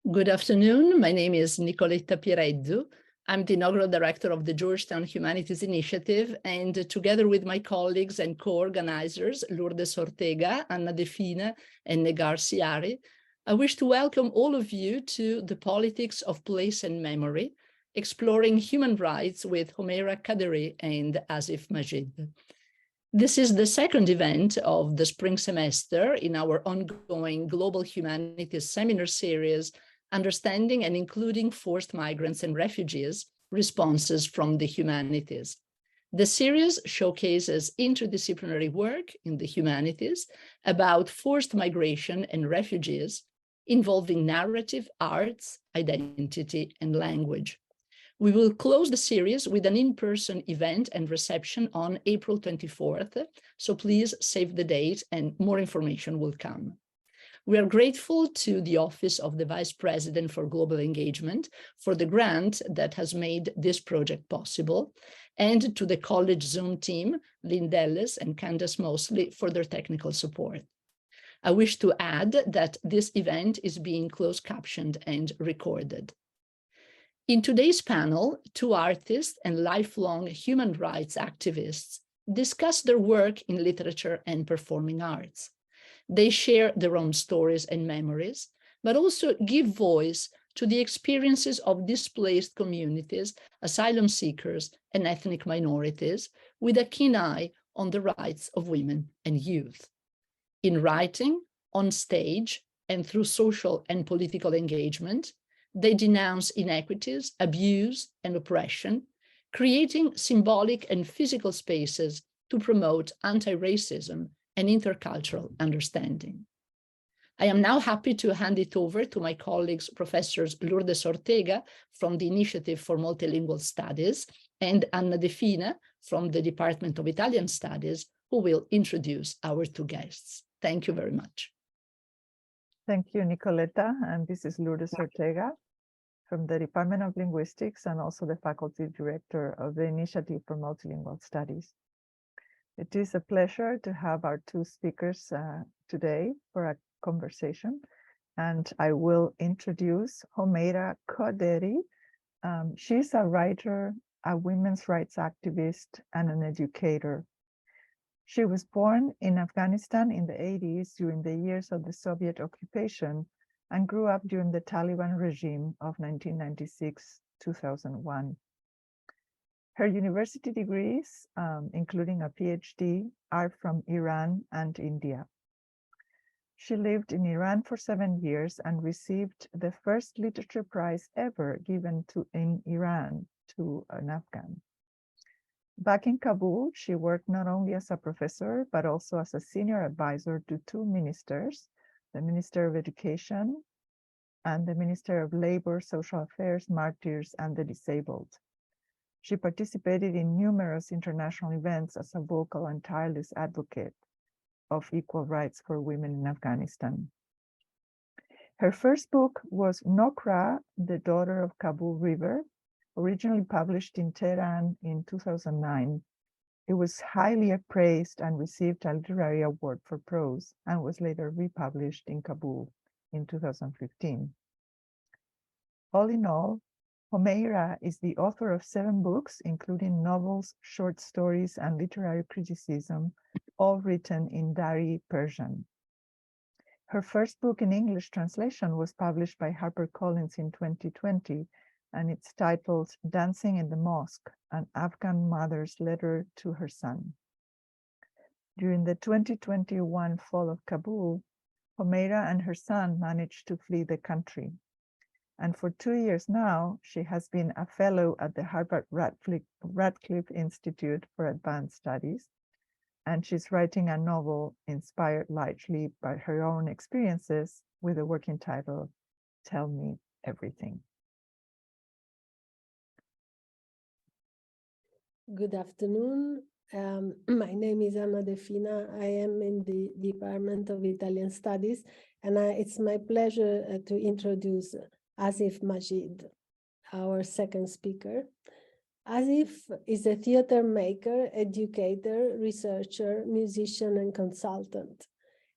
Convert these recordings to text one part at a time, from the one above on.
Good afternoon. My name is Nicoletta Pierezzo. I'm the inaugural director of the Georgetown Humanities Initiative, and together with my colleagues and co-organizers, Lourdes Ortega, Anna Defina, and Negar Siari, I wish to welcome all of you to The Politics of Place and Memory, Exploring Human Rights with Homeira Qaderi and Asif Majid. This is the second event of the spring semester in our ongoing Global Humanities Seminar Series, Understanding and Including Forced Migrants and Refugees, Responses from the Humanities. The series showcases interdisciplinary work in the humanities about forced migration and refugees involving narrative, arts, identity, and language. We will close the series with an in-person event and reception on April 24th, so please save the date and more information will come. We are grateful to the Office of the Vice President for Global Engagement for the grant that has made this project possible, and to the college Zoom team, Lynn Delles and Candace Mosley, for their technical support. I wish to add that this event is being closed captioned and recorded. In today's panel, two artists and lifelong human rights activists discuss their work in literature and performing arts. They share their own stories and memories, but also give voice to the experiences of displaced communities, asylum seekers, and ethnic minorities, with a keen eye on the rights of women and youth. In writing, on stage, and through social and political engagement, they denounce inequities, abuse, and oppression, creating symbolic and physical spaces to promote anti-racism and intercultural understanding. I am now happy to hand it over to my colleagues, Professors Lourdes Ortega from the Initiative for Multilingual Studies and Anna Defina from the Department of Italian Studies, who will introduce our two guests. Thank you very much. Thank you, Nicoletta. And this is Lourdes Ortega from the Department of Linguistics and also the Faculty Director of the Initiative for Multilingual Studies. It is a pleasure to have our two speakers today for a conversation, and I will introduce Homeira Qaderi. She's a writer, a women's rights activist, and an educator. She was born in Afghanistan in the 80s during the years of the Soviet occupation and grew up during the Taliban regime of 1996-2001. Her university degrees, including a PhD, are from Iran and India. She lived in Iran for 7 years and received the first literature prize ever given in Iran to an Afghan. Back in Kabul, she worked not only as a professor, but also as a senior advisor to two ministers, the Minister of Education and the Minister of Labor, Social Affairs, Martyrs, and the Disabled. She participated in numerous international events as a vocal and tireless advocate of equal rights for women in Afghanistan. Her first book was Nokra, the Daughter of Kabul River, originally published in Tehran in 2009. It was highly praised and received a literary award for prose and was later republished in Kabul in 2015. All in all, Homeira is the author of 7 books, including novels, short stories, and literary criticism, all written in Dari Persian. Her first book in English translation was published by HarperCollins in 2020, and it's titled Dancing in the Mosque, an Afghan mother's letter to her son. During the 2021 fall of Kabul, Homeira and her son managed to flee the country. And for 2 years now, she has been a fellow at the Radcliffe Institute for Advanced Studies, and she's writing a novel inspired largely by her own experiences with the working title, Tell Me Everything. Good afternoon. My name is Anna Defina. I am in the Department of Italian Studies, and it's my pleasure to introduce Asif Majid, our second speaker. Asif is a theater maker, educator, researcher, musician, and consultant.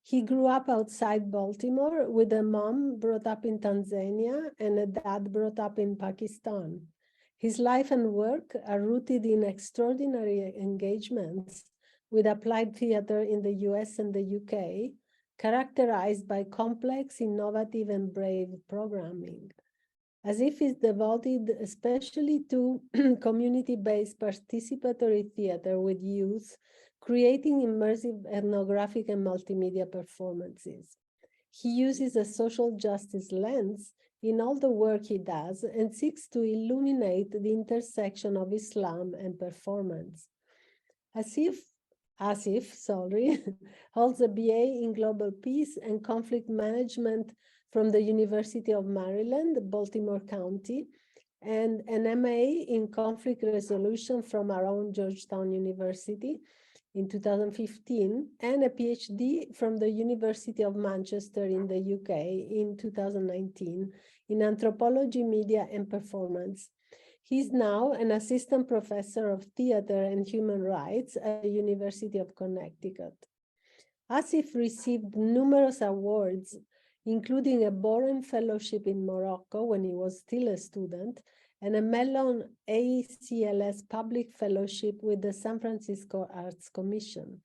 He grew up outside Baltimore with a mom brought up in Tanzania and a dad brought up in Pakistan. His life and work are rooted in extraordinary engagements with applied theater in the US and the UK, characterized by complex, innovative, and brave programming. Asif is devoted especially to community-based participatory theater with youth, creating immersive ethnographic and multimedia performances. He uses a social justice lens in all the work he does and seeks to illuminate the intersection of Islam and performance. Asif holds a BA in Global Peace and Conflict Management from the University of Maryland, Baltimore County, and an MA in Conflict Resolution from our own Georgetown University in 2015, and a PhD from the University of Manchester in the UK in 2019 in Anthropology, Media, and Performance. He's now an assistant professor of theater and human rights at the University of Connecticut. Asif received numerous awards, including a Boren Fellowship in Morocco when he was still a student, and a Mellon ACLS Public Fellowship with the San Francisco Arts Commission.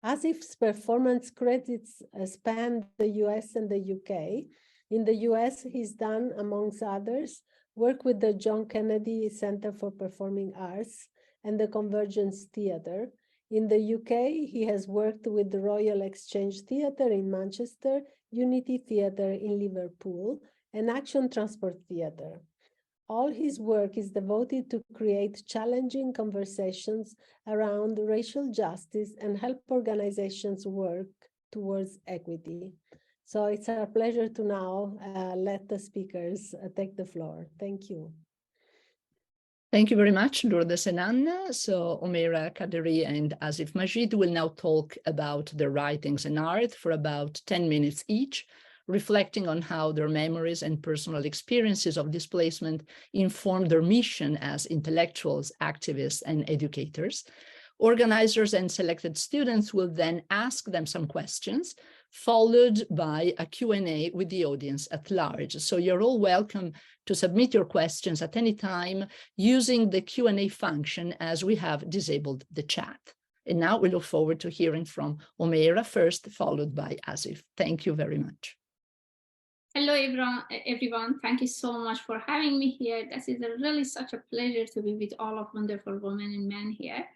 Asif's performance credits span the US and the UK. In the US, he's done, amongst others, work with the John Kennedy Center for Performing Arts and the Convergence Theatre. In the UK, he has worked with the Royal Exchange Theatre in Manchester, Unity Theatre in Liverpool, and Action Transport Theatre. All his work is devoted to create challenging conversations around racial justice and help organizations work towards equity. So it's our pleasure to now let the speakers take the floor. Thank you. Thank you very much, Lourdes and Anna. So Homeira Qaderi and Asif Majid will now talk about their writings and art for about 10 minutes each, reflecting on how their memories and personal experiences of displacement inform their mission as intellectuals, activists, and educators. Organizers and selected students will then ask them some questions, followed by a Q&A with the audience at large. So you're all welcome to submit your questions at any time using the Q&A function, as we have disabled the chat. And now we look forward to hearing from Homeira first, followed by Asif. Thank you very much. Hello, everyone. Thank you so much for having me here. This is really such a pleasure to be with all of wonderful women and men here.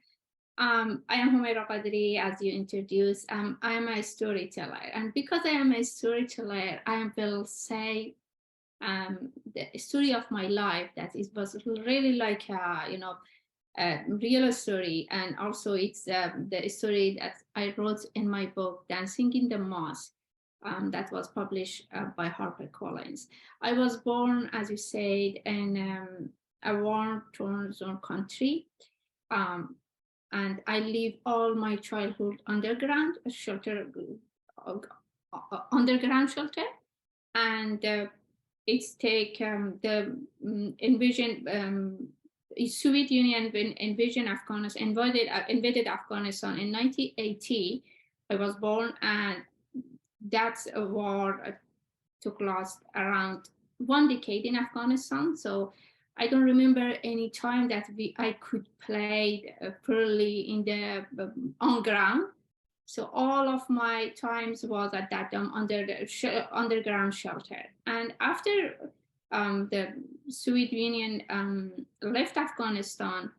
I am Homeira Qaderi, as you introduced. I am a storyteller, and because I am a storyteller, I will say the story of my life that was really like a real story, and also it's the story that I wrote in my book, Dancing in the Mosque, that was published by HarperCollins. I was born, as you said, in a war-torn zone country. And I lived all my childhood underground shelter, and it's take the Soviet Union invaded Afghanistan in 1980. I was born, and that's a war took last around 1 decade in Afghanistan. So I don't remember any time that I could play freely in the on ground. So all of my times was at that time under the underground shelter. And after the Soviet Union left Afghanistan,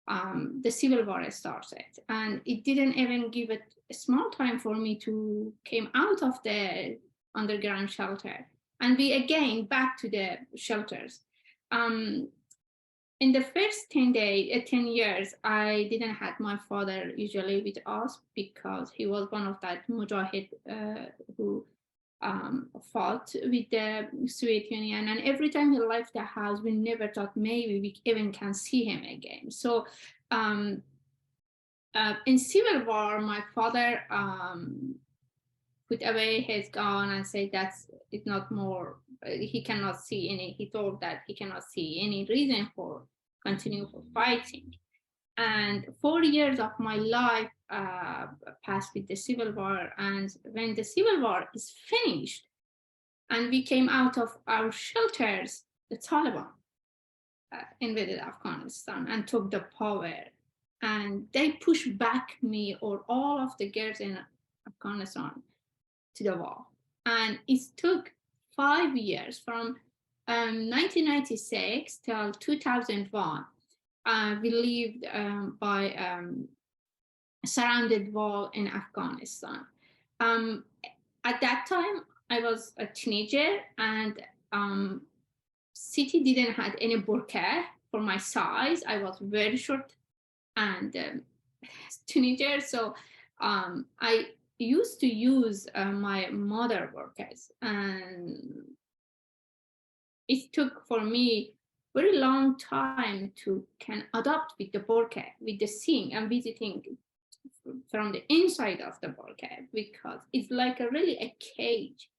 the civil war started, and it didn't even give it a small time for me to came out of the underground shelter and be again back to the shelters. In the first 10 years, I didn't have my father usually with us because he was one of that mujahid who fought with the Soviet Union. And every time he left the house, we never thought maybe we even can see him again. So in civil war, my father put away his gun and said that's it's not more. He cannot see any. He told that he cannot see any reason for continue for fighting. And 4 years of my life passed with the civil war. And when the civil war is finished and we came out of our shelters, the Taliban invaded Afghanistan and took the power. And they pushed back me or all of the girls in Afghanistan to the wall. And it took 5 years from 1996 till 2001. We lived by surrounded wall in Afghanistan. At that time, I was a teenager, and city didn't have any burqa for my size. I was very short and teenager, so I used to use my mother burqas, and it took for me very long time to can adapt with the burqa, with the seeing and visiting from the inside of the burqa, because it's like really a cage.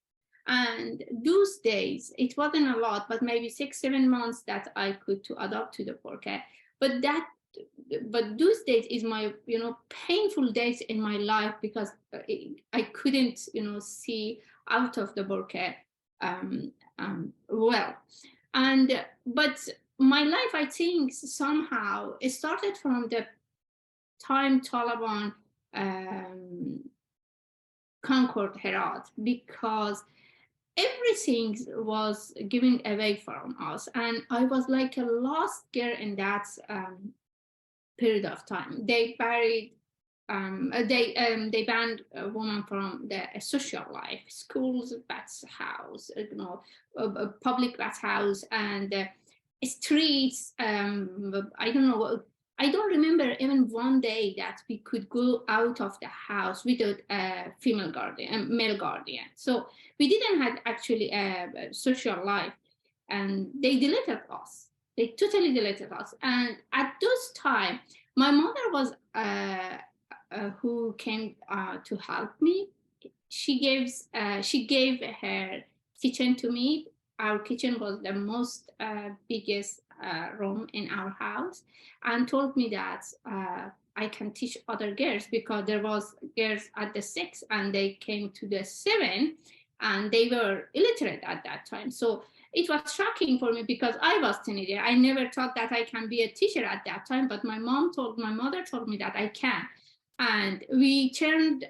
And those days, it wasn't a lot, but maybe 6-7 months that I could to adapt to the burqa. But those days is my, painful days in my life, because I couldn't, see out of the burqa well. But my life, I think, somehow it started from the time Taliban conquered Herat, because everything was given away from us, and I was like a lost girl in that period of time. They buried, they banned a woman from the social life, schools, bathhouse, public bathhouse, and streets. I don't know. I don't remember even one day that we could go out of the house without a female guardian, male guardian. So we didn't have actually a social life, and they deleted us. They totally deleted us. And at those time, my mother was who came to help me. She gave her kitchen to me. Our kitchen was the most biggest room in our house, and told me that I can teach other girls, because there was girls at the 6 and they came to the 7, and they were illiterate at that time. So it was shocking for me, because I was teenager. I never thought that I can be a teacher at that time, but my mother told me that I can. And we turned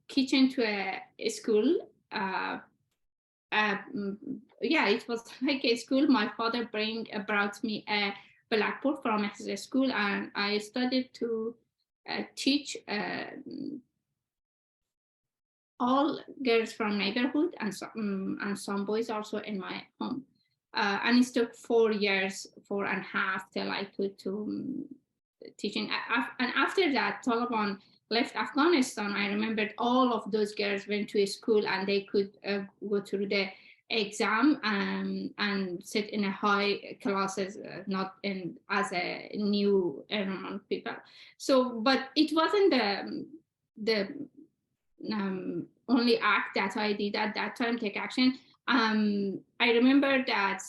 kitchen to a school. Yeah, it was like a school. My father brought me a blackboard from his school, and I started to teach all girls from neighborhood, and some boys also in my home. And it took 4 years, 4.5, till I could to teaching. And after that, Taliban left Afghanistan. I remembered all of those girls went to a school, and they could go through the exam and sit in a high classes, not in as a new enrollment people. So, but it wasn't the only act that I did at that time, take action. I remember that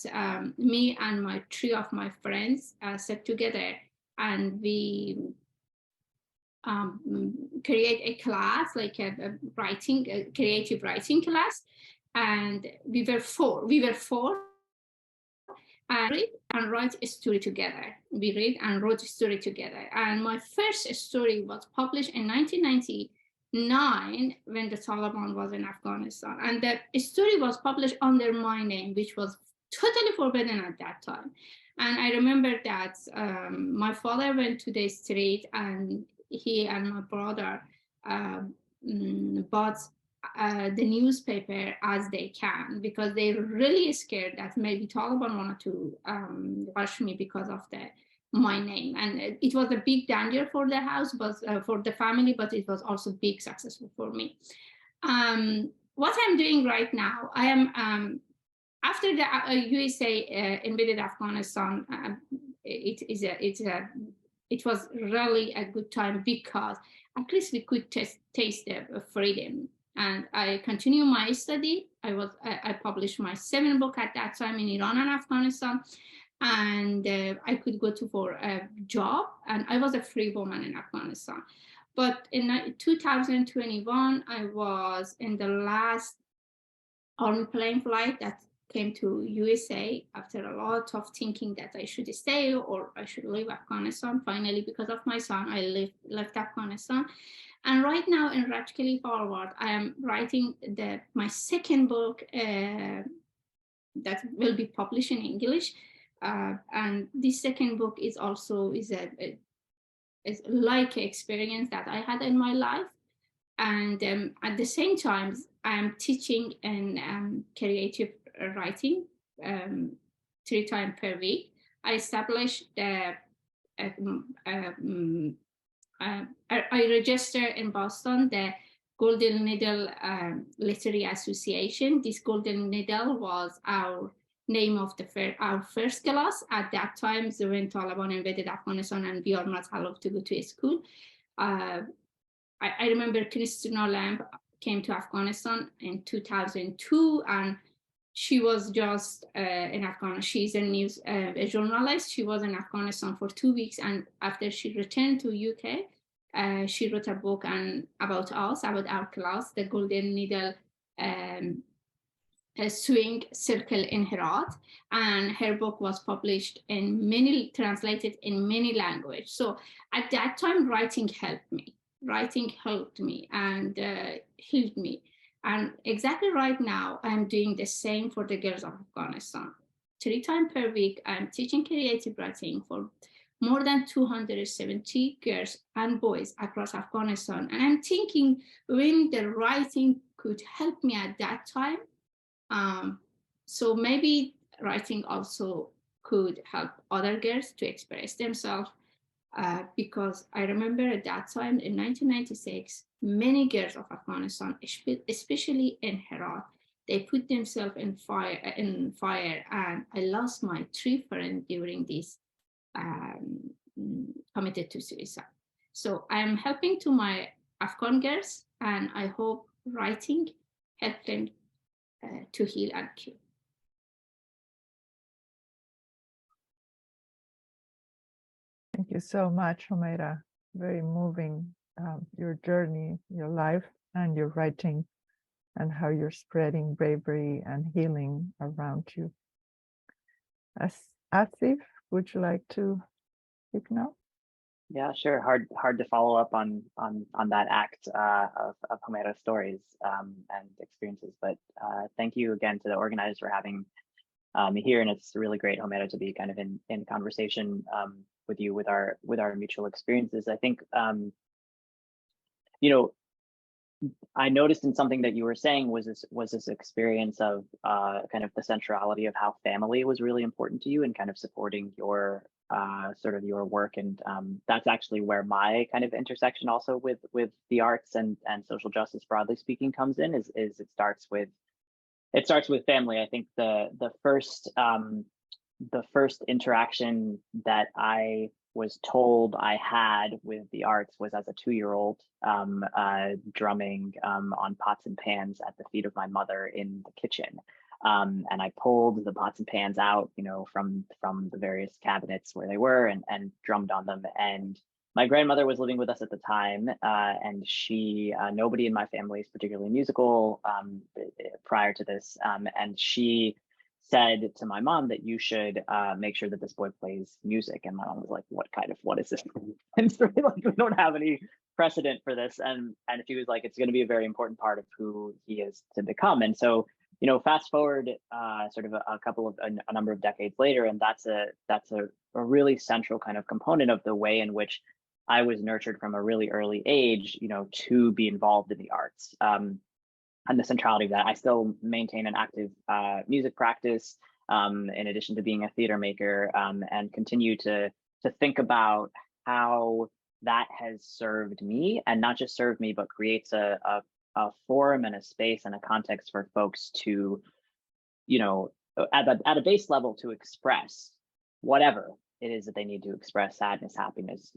me and my 3 of my friends sat together, and we create a class, like a creative writing class. And we were four and read and write a story together. We read and wrote a story together. And my first story was published in 1999 when the Taliban was in Afghanistan. And the story was published under my name, which was totally forbidden at that time. And I remember that my father went to the street, and he and my brother bought the newspaper as they can, because they were really scared that maybe Taliban wanted to rush me because of my name. And it was a big danger for the house, but for the family, but it was also big successful for me. What I'm doing right now, I am after the USA invaded Afghanistan. It was really a good time, because at least we could taste the freedom. And I continue my study. I published my 7th book at that time in Iran and Afghanistan. and I could go to for a job, and I was a free woman in Afghanistan. But in 2021, I was in the last army plane flight that came to USA after a lot of thinking that I should stay or I should leave Afghanistan. Finally, because of my son, I left Afghanistan. And right now in Radically Forward, I am writing my second book that will be published in English. And this second book is also is like an experience that I had in my life. And at the same time, I'm teaching in creative writing 3 times per week. I established I registered in Boston the Golden Needle Literary Association. This Golden Needle was our name of our first class. At that time, when Taliban invaded Afghanistan and we are not allowed to go to school. I remember Christina Lamb came to Afghanistan in 2002, and she was just in Afghanistan. She's a journalist. She was in Afghanistan for 2 weeks, and after she returned to UK, she wrote a book about us, about our class, the Golden Needle Swing Circle in Herat, and her book was published translated in many languages. So at that time, writing helped me. Writing helped me and healed me. And exactly right now, I'm doing the same for the girls of Afghanistan. 3 times per week, I'm teaching creative writing for more than 270 girls and boys across Afghanistan. And I'm thinking when the writing could help me at that time, so maybe writing also could help other girls to express themselves. Because I remember at that time in 1996, many girls of Afghanistan, especially in Herat, they put themselves in fire, and I lost my 3 friends during this committed to suicide. So I'm helping to my Afghan girls, and I hope writing helps them to heal and cure. Thank you so much, Homeira. Very moving, your journey, your life, and your writing, and how you're spreading bravery and healing around you. Asif, would you like to speak now? Yeah, sure. Hard to follow up on that act of Homeira's stories and experiences. But thank you again to the organizers for having me here, and it's really great, Homeira, to be kind of in conversation with you with our mutual experiences. I think I noticed in something that you were saying was this experience of kind of the centrality of how family was really important to you and kind of supporting your sort of your work, and that's actually where my kind of intersection also with the arts and social justice broadly speaking comes in. Is it starts with family. I think the first interaction that I was told I had with the arts was as a 2-year-old, drumming on pots and pans at the feet of my mother in the kitchen. And I pulled the pots and pans out, from the various cabinets where they were, and drummed on them. And my grandmother was living with us at the time, and she, nobody in my family is particularly musical prior to this, and she said to my mom that you should make sure that this boy plays music. And my mom was like, what is this? And so like, we don't have any precedent for this. And she was like, it's going to be a very important part of who he is to become. And so, fast forward sort of a number of decades later, and that's a really central kind of component of the way in which I was nurtured from a really early age, to be involved in the arts. And the centrality of that. I still maintain an active music practice in addition to being a theater maker, and continue to think about how that has served me, and not just served me, but creates a forum and a space and a context for folks to, at a base level, to express whatever it is that they need to express: sadness, happiness,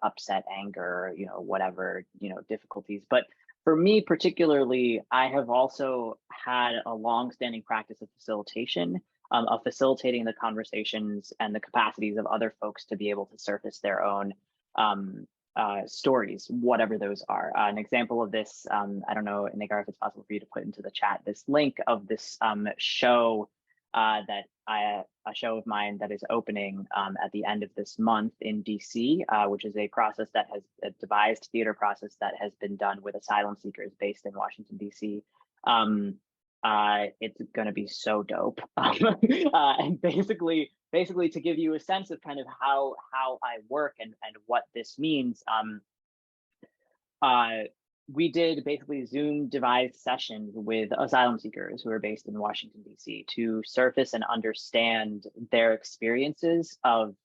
upset, anger, whatever, difficulties. But for me particularly, I have also had a long-standing practice of facilitation of facilitating the conversations and the capacities of other folks to be able to surface their own stories, whatever those are. An example of this, I don't know, Nigar, if it's possible for you to put into the chat this link of this show a show of mine that is opening at the end of this month in DC, which is a process that has a devised theater process that has been done with asylum seekers based in Washington, DC. It's going to be so dope. And basically to give you a sense of kind of how I work and what this means, we did basically Zoom devised sessions with asylum seekers who are based in Washington, DC, to surface and understand their experiences of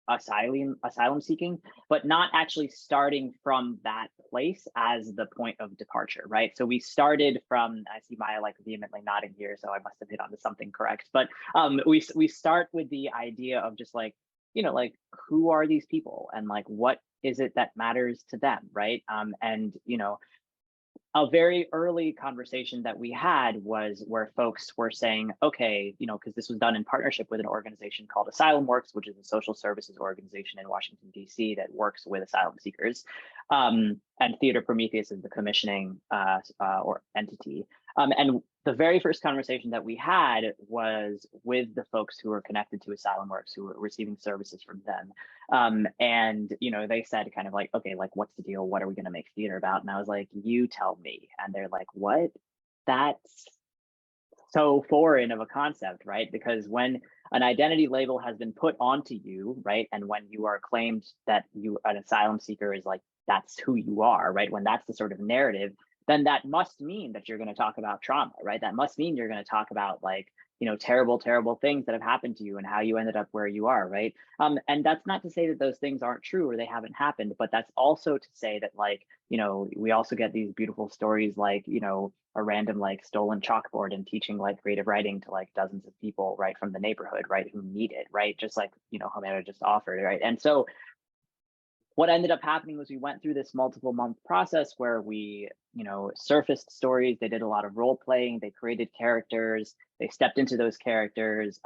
asylum seeking, but not actually starting from that place as the point of departure, right? So we started from, I see Maya like vehemently nodding here, so I must have hit onto something correct. But we start with the idea of just like, you know, like, who are these people and like, what is it that matters to them, right? And, you know, a very early conversation that we had was where folks were saying, okay, you know, because this was done in partnership with an organization called Asylum Works, which is a social services organization in Washington, D.C. that works with asylum seekers. And Theater Prometheus is the commissioning or entity. And the very first conversation that we had was with the folks who were connected to Asylum Works, who were receiving services from them. And, you know, they said kind of like, okay, like, what's the deal? What are we going to make theater about? And I was like, you tell me. And they're like, what? That's so foreign of a concept, right? Because when an identity label has been put onto you, right? And when you are claimed that you, an asylum seeker is like, that's who you are, right? When that's the sort of narrative, then that must mean that you're going to talk about trauma, right? That must mean you're going to talk about like, you know, terrible, terrible things that have happened to you and how you ended up where you are, right? And that's not to say that those things aren't true or they haven't happened, but that's also to say that, like, you know, we also get these beautiful stories like, you know, a random like stolen chalkboard and teaching like creative writing to like dozens of people, right, from the neighborhood, right, who need it, right? Just like, you know, Homeira just offered, right? And so what ended up happening was we went through this multiple month process where we, you know, surfaced stories. They did a lot of role playing. They created characters. They stepped into those characters.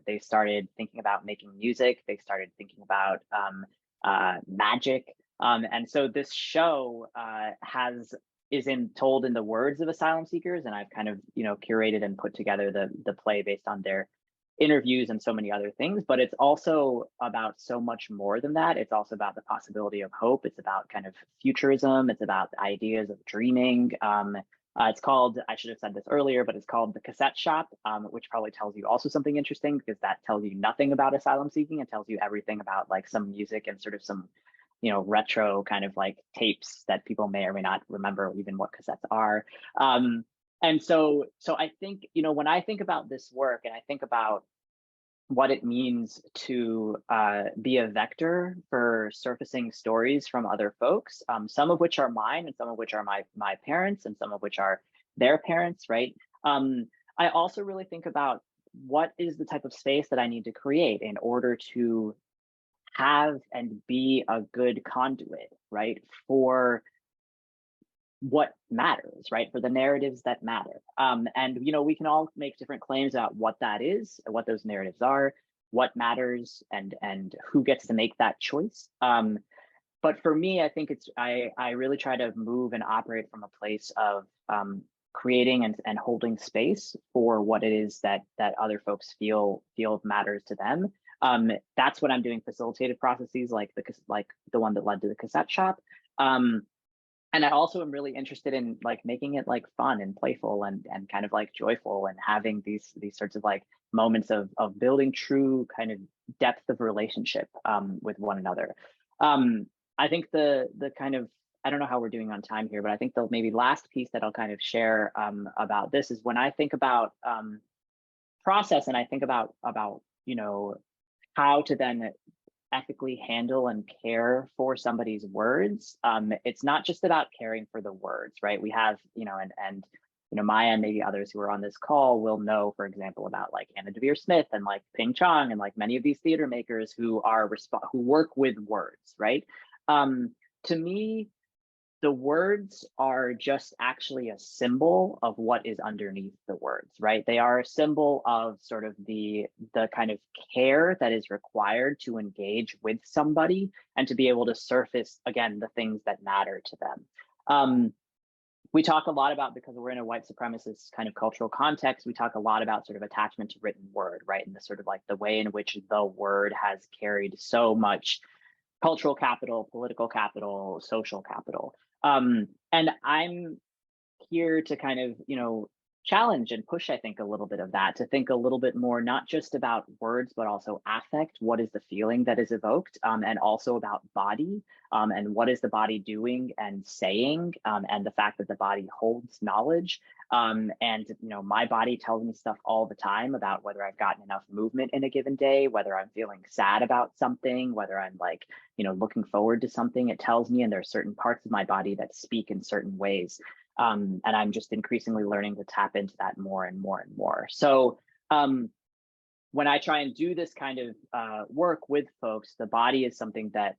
They started thinking about making music. They started thinking about magic. And so this show is told in the words of asylum seekers, and I've kind of, you know, curated and put together the play based on their interviews and so many other things, but it's also about so much more than that. It's also about the possibility of hope. It's about kind of futurism. It's about ideas of dreaming. It's called, I should have said this earlier, but it's called The Cassette Shop, which probably tells you also something interesting, because that tells you nothing about asylum seeking. It tells you everything about like some music and sort of some, you know, retro kind of like tapes that people may or may not remember even what cassettes are. And so I think, you know, when I think about this work and I think about what it means to be a vector for surfacing stories from other folks, some of which are mine and some of which are my parents and some of which are their parents, right? I also really think about what is the type of space that I need to create in order to have and be a good conduit, right, for what matters, right, for the narratives that matter. And, you know, we can all make different claims about what that is, what those narratives are, what matters, and who gets to make that choice. But for me, I think I really try to move and operate from a place of creating and holding space for what it is that other folks feel matters to them. That's what I'm doing, facilitated processes like the one that led to the cassette shop. And I also am really interested in like making it like fun and playful and kind of like joyful and having these sorts of like moments of building true kind of depth of relationship with one another. I think the kind of, I don't know how we're doing on time here, but I think the maybe last piece that I'll kind of share about this is when I think about process and I think about, you know, how to then ethically handle and care for somebody's words. It's not just about caring for the words, right? We have, you know, and you know, Maya and maybe others who are on this call will know, for example, about like Anna Devere Smith and like Ping Chong and like many of these theater makers who are who work with words, right? To me, the words are just actually a symbol of what is underneath the words, right? They are a symbol of sort of the kind of care that is required to engage with somebody and to be able to surface, again, the things that matter to them. We talk a lot about, because we're in a white supremacist kind of cultural context, we talk a lot about sort of attachment to written word, right? And the sort of like the way in which the word has carried so much cultural capital, political capital, social capital. And I'm here to kind of, you know, challenge and push, I think, a little bit of that, to think a little bit more, not just about words, but also affect. What is the feeling that is evoked? And also about body, and what is the body doing and saying, and the fact that the body holds knowledge. And, you know, my body tells me stuff all the time about whether I've gotten enough movement in a given day, whether I'm feeling sad about something, whether I'm like, you know, looking forward to something. It tells me, and there are certain parts of my body that speak in certain ways. And I'm just increasingly learning to tap into that more and more and more. So when I try and do this kind of work with folks, the body is something that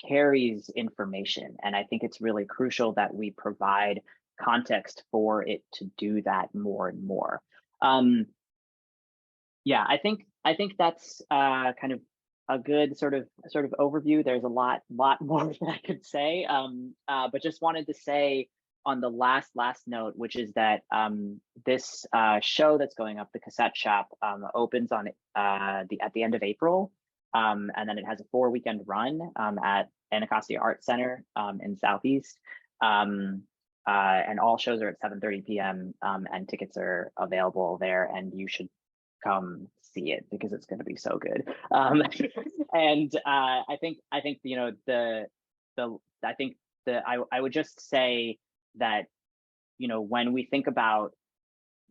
carries information. And I think it's really crucial that we provide context for it to do that more and more. Yeah, I think that's kind of a good sort of overview. There's a lot more that I could say, but just wanted to say on the last note, which is that this show that's going up, the Cassette Shop, opens on at the end of April, and then it has a 4-weekend run at Anacostia Art Center in Southeast, and all shows are at 7:30 p.m. And tickets are available there, and you should come see it because it's going to be so good. And I think you know I would just say that, you know, when we think about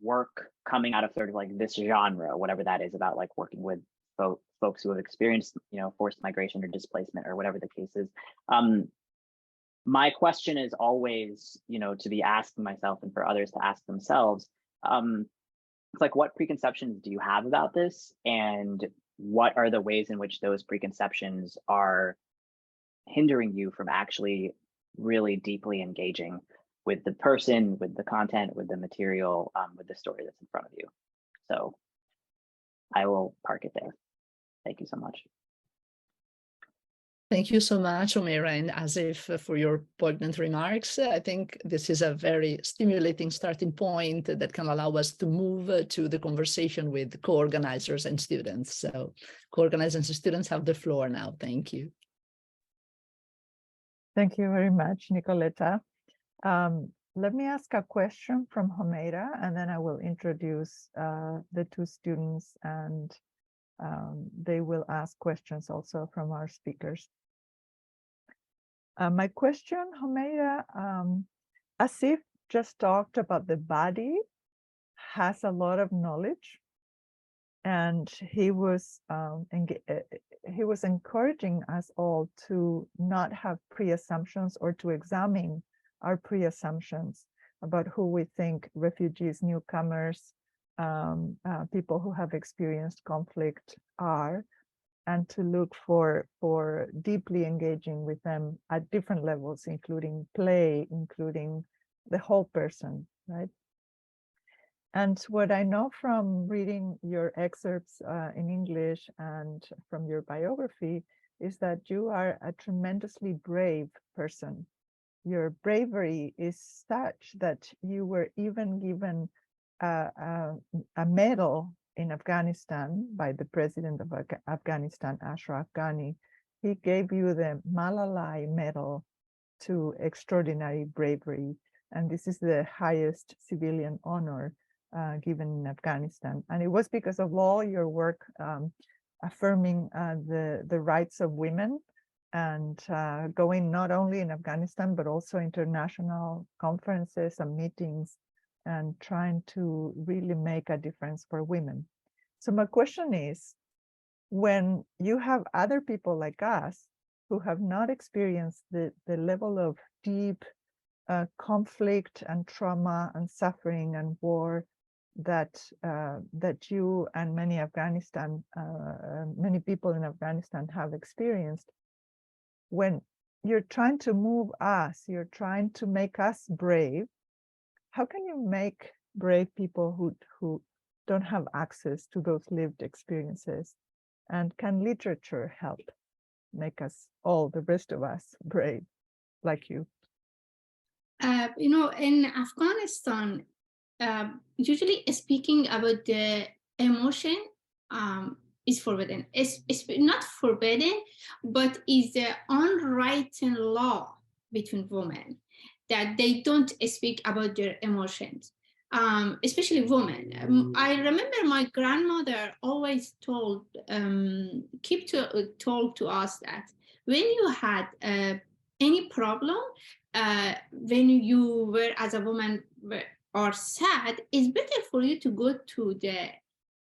work coming out of sort of like this genre, whatever that is, about like working with folks who have experienced, you know, forced migration or displacement or whatever the case is, my question is always, you know, to be asking myself and for others to ask themselves, it's like, what preconceptions do you have about this, and what are the ways in which those preconceptions are hindering you from actually really deeply engaging with the person, with the content, with the material, with the story that's in front of you. So I will park it there. Thank you so much. Thank you so much, Homeira and Asif, for your poignant remarks. I think this is a very stimulating starting point that can allow us to move to the conversation with co-organizers and students. So co-organizers and students have the floor now. Thank you. Thank you very much, Nicoletta. Let me ask a question from Homeira, and then I will introduce the two students, and they will ask questions also from our speakers. My question, Homeira, Asif just talked about the body has a lot of knowledge, and he was encouraging us all to not have pre-assumptions or to examine our pre-assumptions about who we think refugees, newcomers, people who have experienced conflict are, and to look for deeply engaging with them at different levels, including play, including the whole person, right? And what I know from reading your excerpts in English and from your biography is that you are a tremendously brave person. Your bravery is such that you were even given a medal in Afghanistan by the president of Afghanistan, Ashraf Ghani. He gave you the Malala Medal to extraordinary bravery. And this is the highest civilian honor given in Afghanistan. And it was because of all your work affirming the rights of women, and going not only in Afghanistan, but also international conferences and meetings, and trying to really make a difference for women. So my question is, when you have other people like us who have not experienced the level of deep conflict and trauma and suffering and war that you and many people in Afghanistan have experienced, when you're trying to move us, you're trying to make us brave. How can you make brave people who don't have access to those lived experiences? And can literature help make us, all the rest of us, brave like you? You know, in Afghanistan, usually speaking about the emotion is forbidden. It's not forbidden, but is the unwritten law between women that they don't speak about their emotions, especially women. I remember my grandmother always told to us that when you had any problem, when you were as a woman or sad, it's better for you to go to the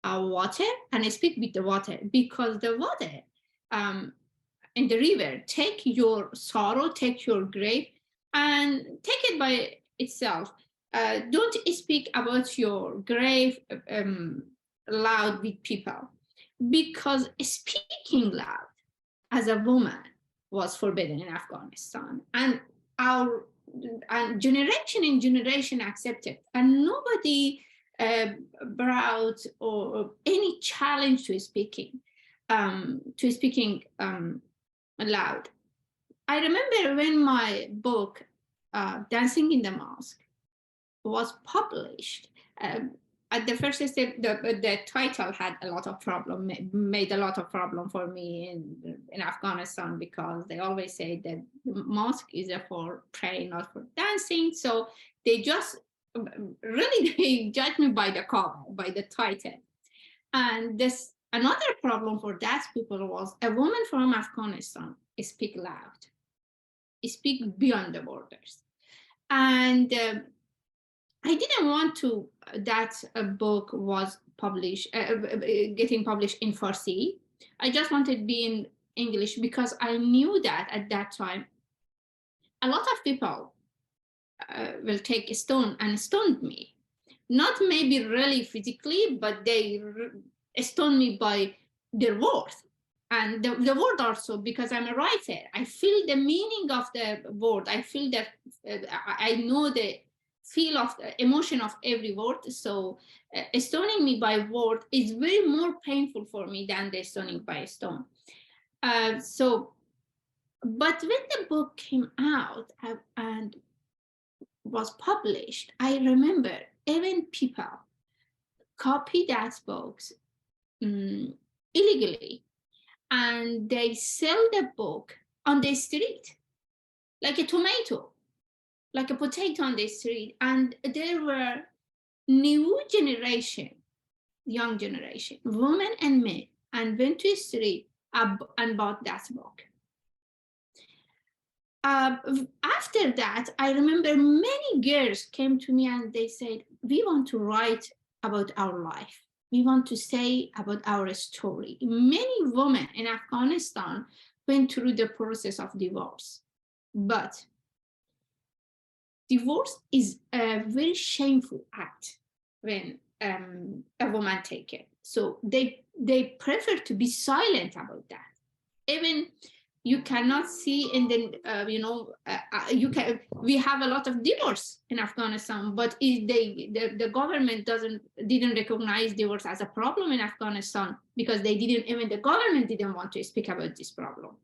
water and speak with the water, because the water in the river take your sorrow, take your grief, and take it by itself. Don't speak about your grief loud with people, because speaking loud as a woman was forbidden in Afghanistan, and our generation in generation accepted, and nobody brought or any challenge to speaking loud. I remember when my book Dancing in the Mosque was published, at the first step, the title had a lot of problem, made a lot of problem for me in Afghanistan, because they always say that the mosque is for praying, not for dancing. So they just really they judge me by the cover, by the title. And this another problem for that people was a woman from Afghanistan speak loud, speak beyond the borders, and I didn't want to that a book was published, getting published in Farsi. I just wanted to be in English, because I knew that at that time, a lot of people will take a stone and stoned me. Not maybe really physically, but they stoned me by their words. And the word also, because I'm a writer, I feel the meaning of the word. I feel that I know the feel of the emotion of every word. So stoning me by word is very more painful for me than the stoning by a stone. But when the book came out and was published, I remember even people copy that books illegally, and they sell the book on the street like a tomato, like a potato on the street. And there were new generation, young generation, women and men, and went to the street and bought that book. After that, I remember many girls came to me and they said, we want to write about our life. We want to say about our story. Many women in Afghanistan went through the process of divorce, but divorce is a very shameful act when a woman takes it. So they prefer to be silent about that. Even you cannot see in the, we have a lot of divorce in Afghanistan, but the government didn't recognize divorce as a problem in Afghanistan, because the government didn't want to speak about this problem.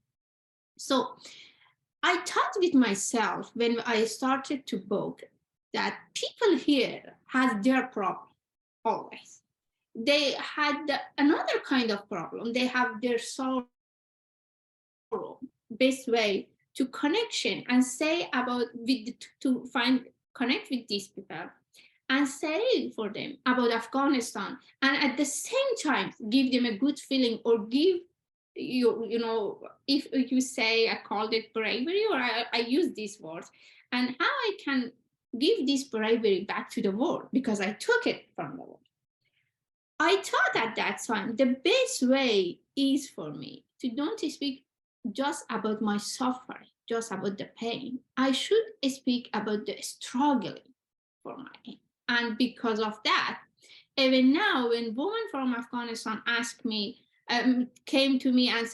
So I thought with myself when I started to book that people here had their problem always. They had another kind of problem. They have their sorrow. Best way to connection and say about connect with these people and say for them about Afghanistan, and at the same time give them a good feeling, or give if you say, I called it bravery, or I use these words, and how I can give this bravery back to the world, because I took it from the world. I thought at that time the best way is for me to don't speak just about my suffering, just about the pain. I should speak about the struggling for my aim. And because of that, even now, when women from Afghanistan ask me, come to me and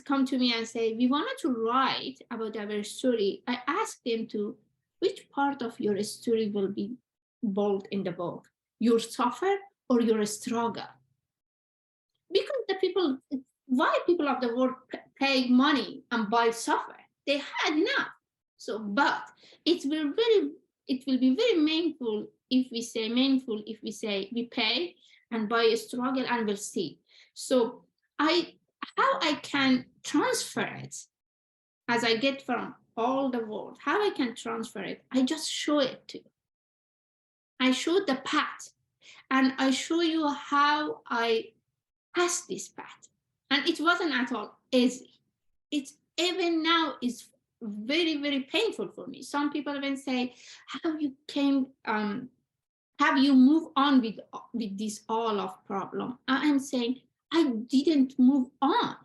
say, we wanted to write about our story, I asked them to, which part of your story will be bold in the book? Your suffer or your struggle? Because the people, why people of the world pay money and buy software? They had enough. So, but it will be very meaningful if we say we pay and buy a struggle and we'll see. So how I can transfer it as I get from all the world, how I can transfer it, I just show it to you. I show the path and I show you how I passed this path. And it wasn't at all easy. It even now is very, very painful for me. Some people even say, how you came, have you moved on with this all of problem? I'm saying, I didn't move on.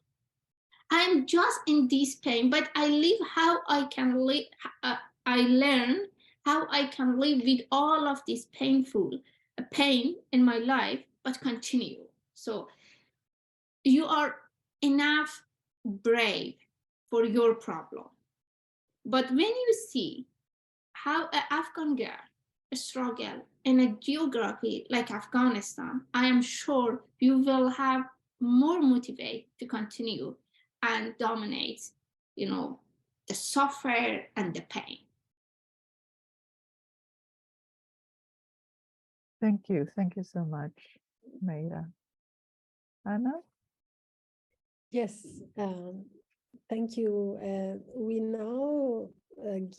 I'm just in this pain, but I live how I can live. I learn how I can live with all of this painful pain in my life, but continue. So you are enough brave for your problem. But when you see how an Afghan girl struggle in a geography like Afghanistan, I am sure you will have more motivate to continue and dominate, the suffering and the pain. Thank you. Thank you so much, Homeira. Anna? Yes, thank you. We now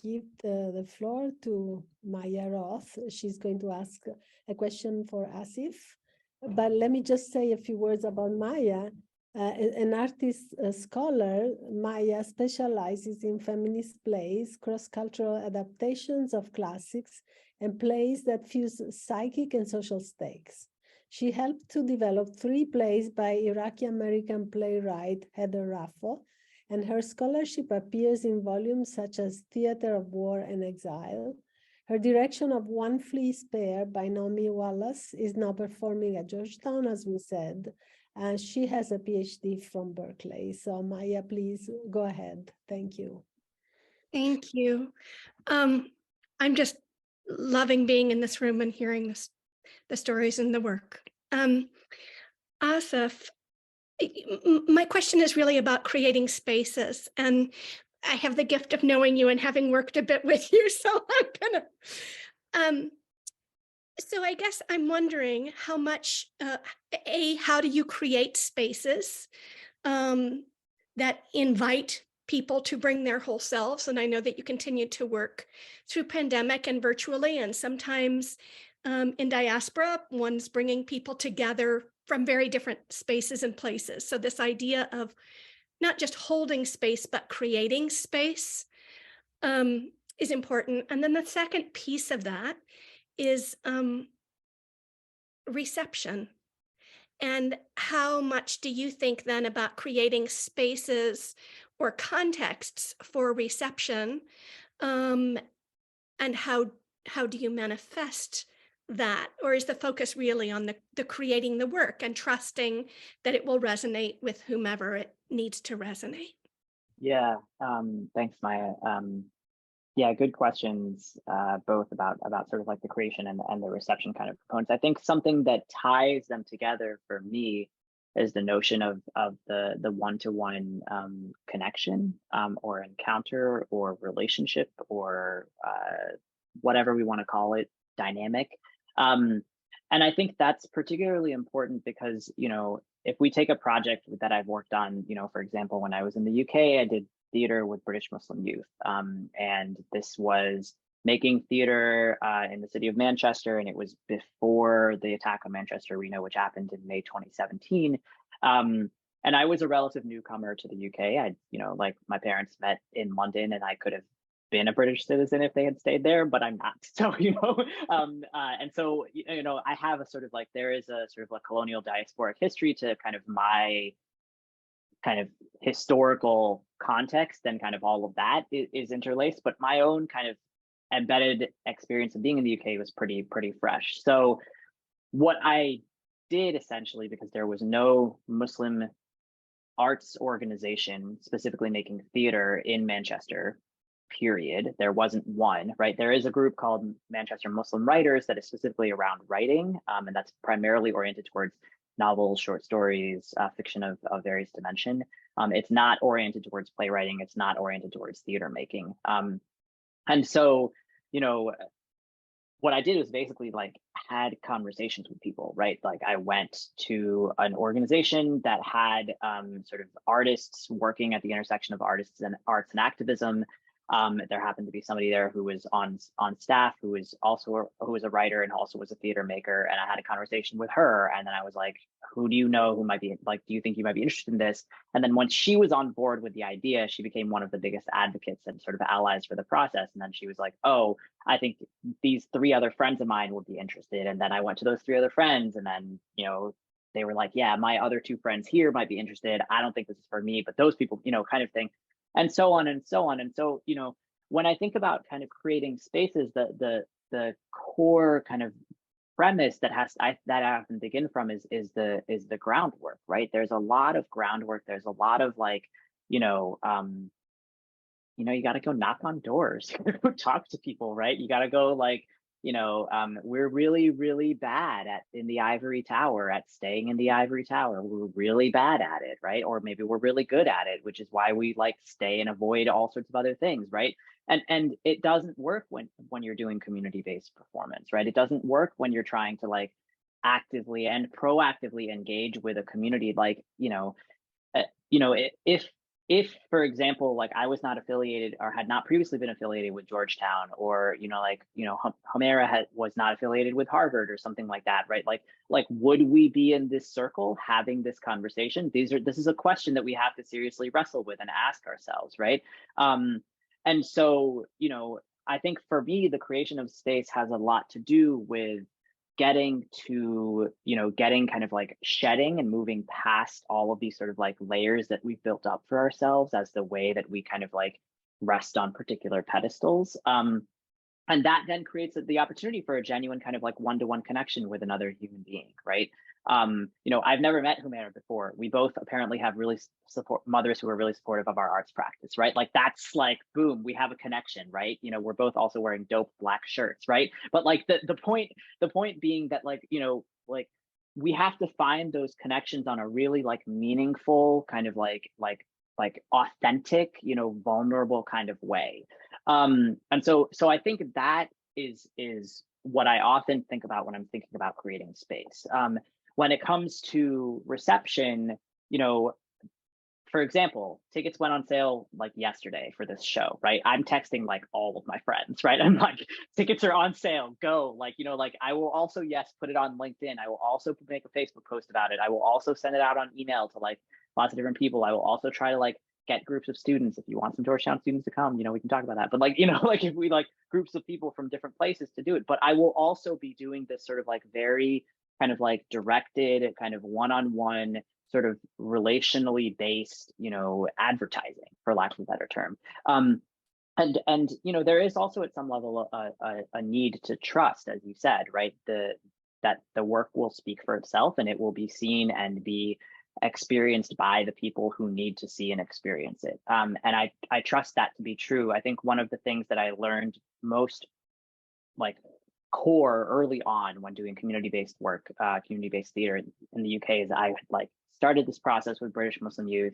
give the floor to Maya Roth. She's going to ask a question for Asif. But let me just say a few words about Maya. An artist scholar, Maya specializes in feminist plays, cross-cultural adaptations of classics, and plays that fuse psychic and social stakes. She helped to develop 3 plays by Iraqi-American playwright Heather Raffo, and her scholarship appears in volumes such as Theater of War and Exile. Her direction of One Flea Spare by Naomi Wallace is now performing at Georgetown, as we said, and she has a PhD from Berkeley. So Maya, please go ahead. Thank you. Thank you. I'm just loving being in this room and hearing the stories and the work. Asif, my question is really about creating spaces, and I have the gift of knowing you and having worked a bit with you, so I'm gonna, so I guess I'm wondering how much, how do you create spaces that invite people to bring their whole selves? And I know that you continue to work through pandemic and virtually, and sometimes in diaspora, one's bringing people together from very different spaces and places. So this idea of not just holding space, but creating space is important. And then the second piece of that is reception. And how much do you think then about creating spaces or contexts for reception? And how do you manifest that? Or is the focus really on the creating the work and trusting that it will resonate with whomever it needs to resonate? Yeah, thanks, Maya. Yeah, good questions, both about sort of like the creation and the reception kind of components. I think something that ties them together for me is the notion of the one-to-one connection or encounter or relationship or whatever we want to call it, dynamic. And I think that's particularly important because, if we take a project that I've worked on, for example, when I was in the UK, I did theater with British Muslim youth. And this was making theater in the city of Manchester, and it was before the attack on Manchester Arena, which happened in May 2017. And I was a relative newcomer to the UK. I, like my parents met in London, and I could have been a British citizen if they had stayed there, but I'm not. So, and so, I have a sort of like, there is a sort of like colonial diasporic history to kind of my kind of historical context, and kind of all of that is interlaced, but my own kind of embedded experience of being in the UK was pretty fresh. So what I did essentially, because there was no Muslim arts organization specifically making theater in Manchester, period. There wasn't one, right? There is a group called Manchester Muslim Writers that is specifically around writing, and that's primarily oriented towards novels, short stories, fiction of various dimension. It's not oriented towards playwriting. It's not oriented towards theater making. And so, you know, what I did was basically like had conversations with people, right? Like I went to an organization that had sort of artists working at the intersection of artists and arts and activism. There happened to be somebody there who was on staff who was a writer and also was a theater maker, and I had a conversation with her, and then I was like, who do you know who might be like, do you think you might be interested in this? And then once she was on board with the idea, she became one of the biggest advocates and sort of allies for the process. And then she was like, oh, I think these 3 other friends of mine would be interested. And then I went to those 3 other friends, and then, you know, they were like, yeah, my other 2 friends here might be interested. I don't think this is for me, but those people, you know, kind of thing. And so on and so on. And so, you know, when I think about kind of creating spaces, the core kind of premise that I often begin from is the groundwork, right? There's a lot of groundwork. There's a lot of like, you know, you got to go knock on doors, you got to go talk to people, right? You got to go like, you know, we're really, really bad in the ivory tower, at staying in the ivory tower. We're really bad at it, right? Or maybe we're really good at it, which is why we like stay and avoid all sorts of other things, right? And it doesn't work when you're doing community-based performance, right? It doesn't work when you're trying to like actively and proactively engage with a community. Like, if for example, like I was not affiliated or had not previously been affiliated with Georgetown, or Homeira was not affiliated with Harvard or something like that, right? Like would we be in this circle having this conversation? This is a question that we have to seriously wrestle with and ask ourselves, right? And so, you know, I think for me, the creation of space has a lot to do with getting kind of like shedding and moving past all of these sort of like layers that we've built up for ourselves as the way that we kind of like rest on particular pedestals. And that then creates the opportunity for a genuine kind of like one-to-one connection with another human being, right? I've never met Homeira before. We both apparently have really mothers who are really supportive of our arts practice, right? Like that's like, boom, we have a connection, right? You know, we're both also wearing dope black shirts, right? But like the point being that like, you know, like we have to find those connections on a really like meaningful kind of like authentic, you know, vulnerable kind of way. And so I think that is what I often think about when I'm thinking about creating space. When it comes to reception, you know, for example, tickets went on sale like yesterday for this show, right? I'm texting like all of my friends, right? I'm like, tickets are on sale, go. Like, you know, like I will also, yes, put it on LinkedIn. I will also make a Facebook post about it. I will also send it out on email to like lots of different people. I will also try to like get groups of students. If you want some Georgetown students to come, you know, we can talk about that. But like, you know, like if we like groups of people from different places to do it. But I will also be doing this sort of like very kind of like directed kind of one-on-one sort of relationally based, you know, advertising, for lack of a better term. And you know, there is also at some level a need to trust, as you said, right? That the work will speak for itself and it will be seen and be experienced by the people who need to see and experience it. And I trust that to be true. I think one of the things that I learned most like core early on when doing community-based work, community-based theater in the UK, is I had like started this process with British Muslim youth,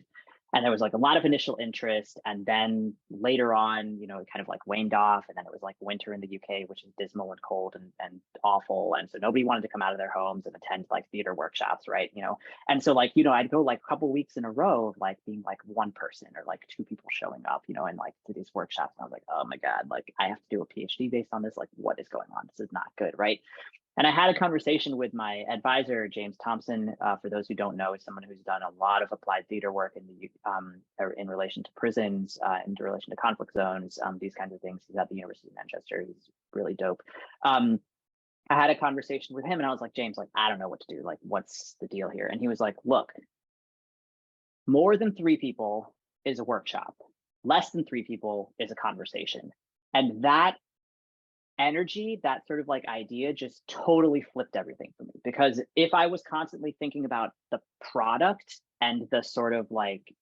and there was like a lot of initial interest, and then later on, you know, it kind of like waned off, and then it was like winter in the UK, which is dismal and cold and awful, and so nobody wanted to come out of their homes and attend like theater workshops, right? You know, and so like, you know, I'd go like a couple weeks in a row of like being like one person or like 2 people showing up, you know, and like to these workshops, and I was like, oh my God, like I have to do a PhD based on this, like what is going on? This is not good, right? And I had a conversation with my advisor, James Thompson. For those who don't know, is someone who's done a lot of applied theater work in relation to prisons, in relation to conflict zones, these kinds of things. He's at the University of Manchester. He's really dope. I had a conversation with him, and I was like, James, like, I don't know what to do. Like, what's the deal here? And he was like, look, more than 3 people is a workshop. Less than 3 people is a conversation. And that energy, that sort of like idea, just totally flipped everything for me. Because if I was constantly thinking about the product and the sort of like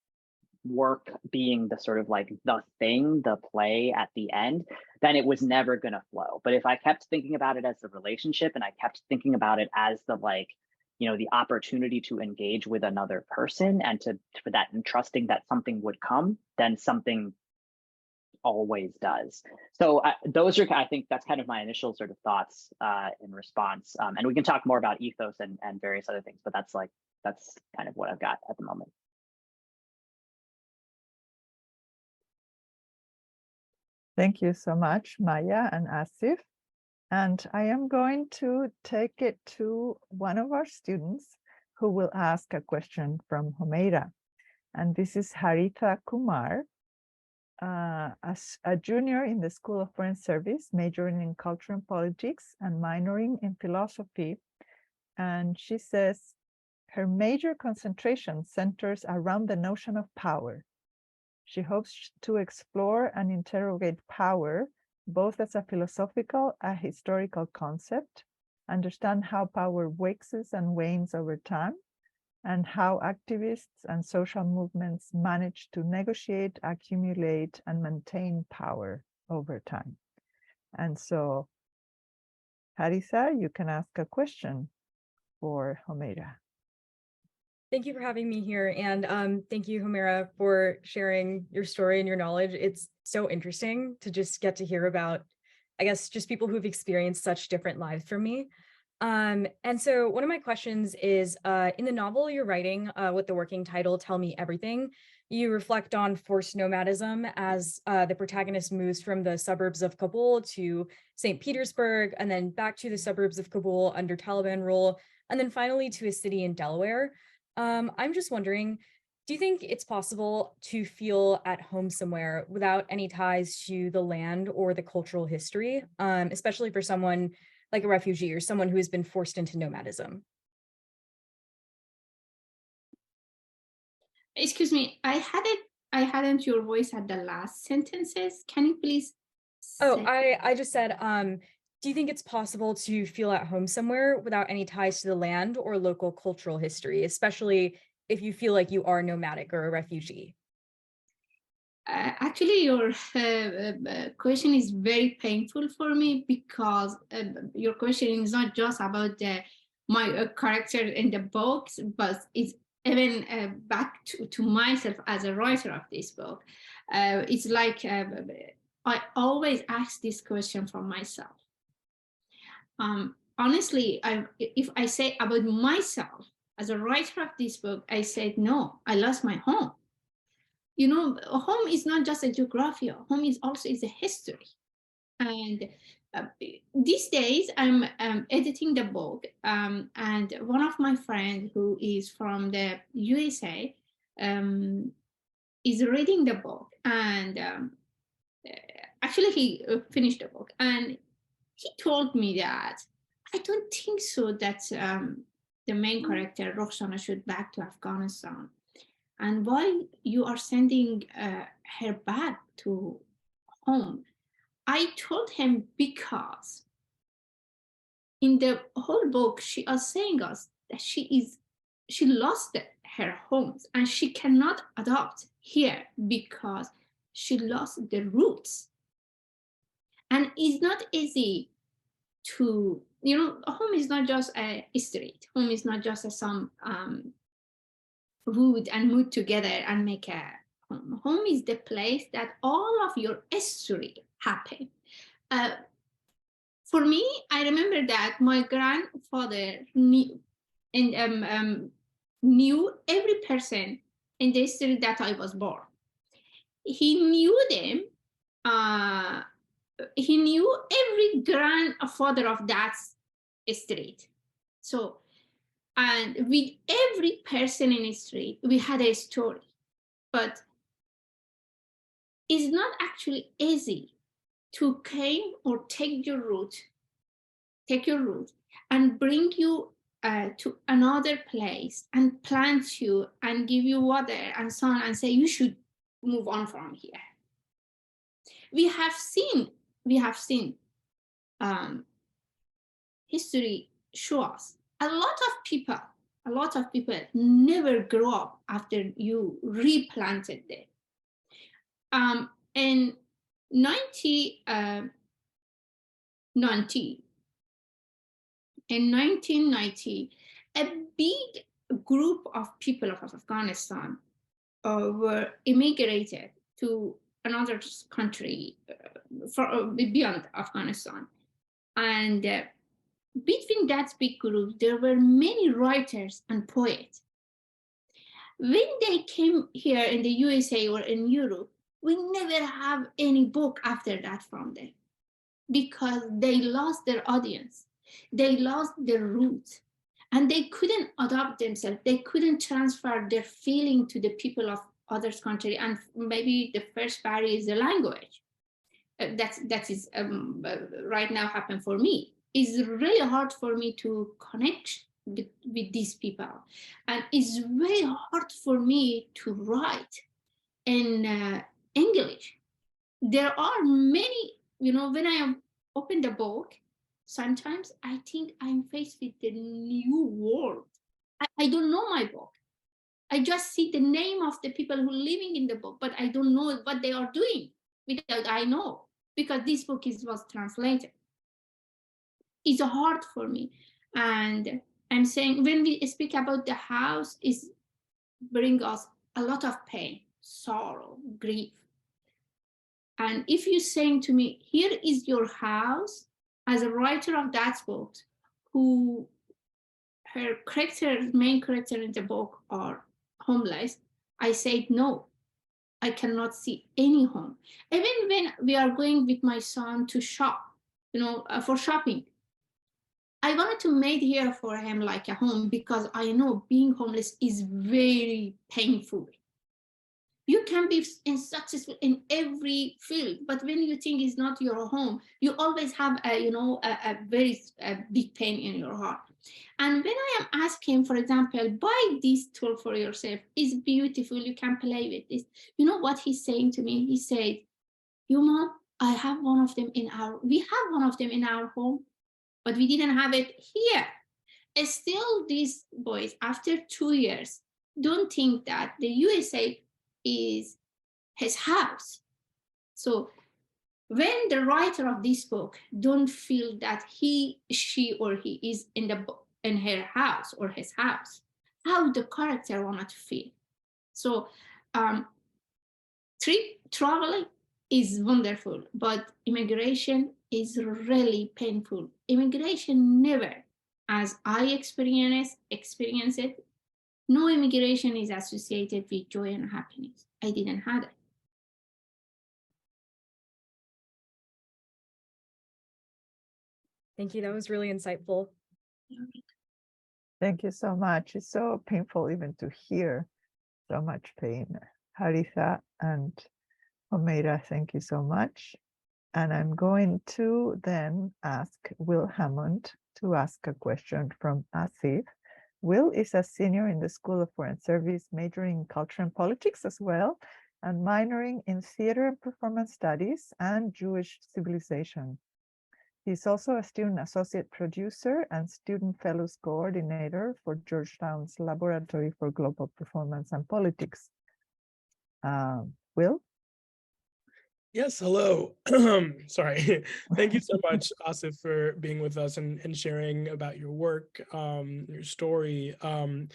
work being the sort of like the thing, the play at the end, then it was never going to flow. But if I kept thinking about it as a relationship, and I kept thinking about it as the like, you know, the opportunity to engage with another person, and for that, and trusting that something would come, then something always does. So those are, I think that's kind of my initial sort of thoughts in response. And we can talk more about ethos and various other things, but that's kind of what I've got at the moment. Thank you so much, Maya and Asif. And I am going to take it to one of our students who will ask a question from Homeira. And this is Haritha Kumar, a junior in the School of Foreign Service, majoring in culture and politics and minoring in philosophy. And she says her major concentration centers around the notion of power. She hopes to explore and interrogate power, both as a philosophical and historical concept, understand how power waxes and wanes over time, and how activists and social movements manage to negotiate, accumulate, and maintain power over time. And so, Haritha, you can ask a question for Homeira. Thank you for having me here. And thank you, Homeira, for sharing your story and your knowledge. It's so interesting to just get to hear about, I guess, just people who've experienced such different lives from me. And so one of my questions is, in the novel you're writing with the working title, Tell Me Everything, you reflect on forced nomadism as the protagonist moves from the suburbs of Kabul to St. Petersburg, and then back to the suburbs of Kabul under Taliban rule, and then finally to a city in Delaware. I'm just wondering, do you think it's possible to feel at home somewhere without any ties to the land or the cultural history, especially for someone like a refugee or someone who has been forced into nomadism? Excuse me, I hadn't your voice at the last sentences. Can you please? Oh, I just said, do you think it's possible to feel at home somewhere without any ties to the land or local cultural history, especially if you feel like you are nomadic or a refugee? Actually, your question is very painful for me, because your question is not just about my character in the books, but it's even back to myself as a writer of this book. It's like I always ask this question for myself. Honestly, if I say about myself as a writer of this book, I said, no, I lost my home. You know, home is not just a geography. Home is also a history. And these days I'm editing the book, and one of my friends who is from the USA is reading the book, and actually he finished the book, and he told me that I don't think so that the main character Roxana should back to Afghanistan. And why you are sending her back to home? I told him because in the whole book, she is saying us that she lost her homes and she cannot adopt here because she lost the roots. And it's not easy to, you know, a home is not just a street. Home is not just some wood and mood together and make a home. Home is the place that all of your history happened. For me, I remember that my grandfather knew every person in the street that I was born. He knew them. He knew every grandfather of that street. So, and with every person in the street, we had a story. But it's not actually easy to claim or take your route and bring you to another place and plant you and give you water and so on and say you should move on from here. We have seen history show us a lot of people a lot of people never grow up after you replanted them. In 1990, a big group of people of Afghanistan were immigrated to another country beyond Afghanistan. And between that big group, there were many writers and poets. When they came here in the USA or in Europe, we never have any book after that from them because they lost their audience. They lost their roots and they couldn't adopt themselves. They couldn't transfer their feeling to the people of other country. And maybe the first barrier is the language. That is right now happen for me. It's really hard for me to connect with these people. And it's very hard for me to write in English. There are many, when I open the book, sometimes I think I'm faced with the new world. I don't know my book. I just see the name of the people who are living in the book, but I don't know what they are doing without I know, because this book was translated. It's hard for me. And I'm saying when we speak about the house, is bring us a lot of pain, sorrow, grief. And if you're saying to me, here is your house, as a writer of that book, who her main character in the book are homeless, I said, no, I cannot see any home. Even when we are going with my son to shop, for shopping, I wanted to make here for him like a home because I know being homeless is very painful. You can be successful in every field, but when you think it's not your home, you always have a very big pain in your heart. And when I am asking, for example, buy this tool for yourself, it's beautiful, you can play with this. You know what he's saying to me? He said, Mom, we have one of them in our home, but we didn't have it here. And still, these boys, after 2 years, don't think that the USA is his house. So when the writer of this book don't feel that he, she, or he is in her house or his house, how the character want to feel? So traveling is wonderful, but immigration is really painful. Immigration never, as I experience it, no immigration is associated with joy and happiness. I didn't have it. Thank you. That was really insightful. Thank you so much. It's so painful even to hear so much pain. Haritha and Homeira, thank you so much. And I'm going to then ask Will Hammond to ask a question from Asif. Will is a senior in the School of Foreign Service, majoring in culture and politics as well, and minoring in theater and performance studies and Jewish civilization. He's also a student associate producer and student fellows coordinator for Georgetown's Laboratory for Global Performance and Politics. Will? Yes, hello. Sorry. Thank you so much, Asif, for being with us and sharing about your work, your story. And